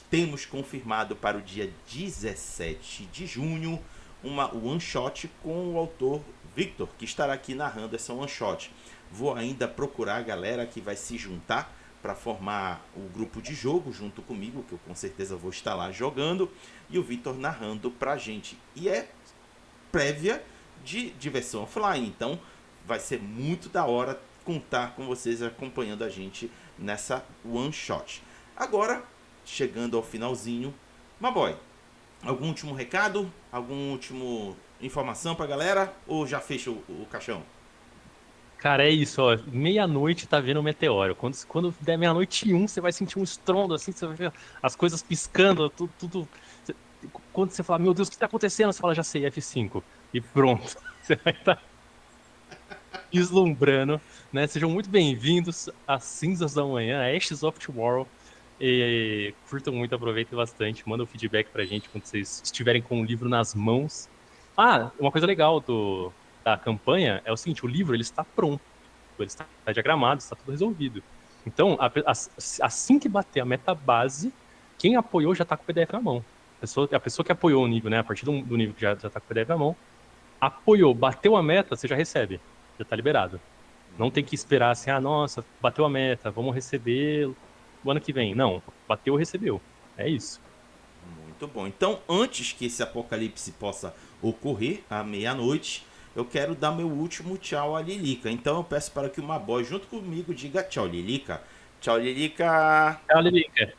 Temos confirmado para o dia 17 de junho uma one shot com o autor Victor, que estará aqui narrando essa one shot. Vou ainda procurar a galera que vai se juntar para formar o grupo de jogo junto comigo, que eu com certeza vou estar lá jogando, e o Victor narrando pra gente. E é prévia de diversão offline, então vai ser muito da hora contar com vocês acompanhando a gente nessa one shot. Agora, chegando ao finalzinho, Maboy, algum último recado? Algum último informação pra galera? Ou já fecha o caixão? Cara, é isso, ó. Meia-noite tá vendo o meteoro. Quando der meia-noite e um, você vai sentir um estrondo assim, você vai ver as coisas piscando, tudo. Quando você fala, meu Deus, o que tá acontecendo? Você fala, já sei, F5. E pronto. Você vai estar vislumbrando, né? Sejam muito bem-vindos às Cinzas da Manhã, a Ashes of Tomorrow. E curtam muito, aproveitem bastante. Mandem um feedback pra gente quando vocês estiverem com o livro nas mãos. Ah, uma coisa legal da campanha é o seguinte, o livro ele está pronto, ele está diagramado, está tudo resolvido. Então, assim que bater a meta base, quem apoiou já está com o PDF na mão. A pessoa que apoiou o nível, né, a partir do nível que já está com o PDF na mão, apoiou, bateu a meta, você já recebe, já está liberado. Não tem que esperar assim, ah, nossa, bateu a meta, vamos receber o ano que vem. Não, bateu, recebeu. É isso. Muito bom. Então, antes que esse apocalipse possa ocorrer, à meia-noite, eu quero dar meu último tchau à Lilica. Então, eu peço para que o Maboy, junto comigo, diga tchau, Lilica. Tchau, Lilica. Tchau, Lilica.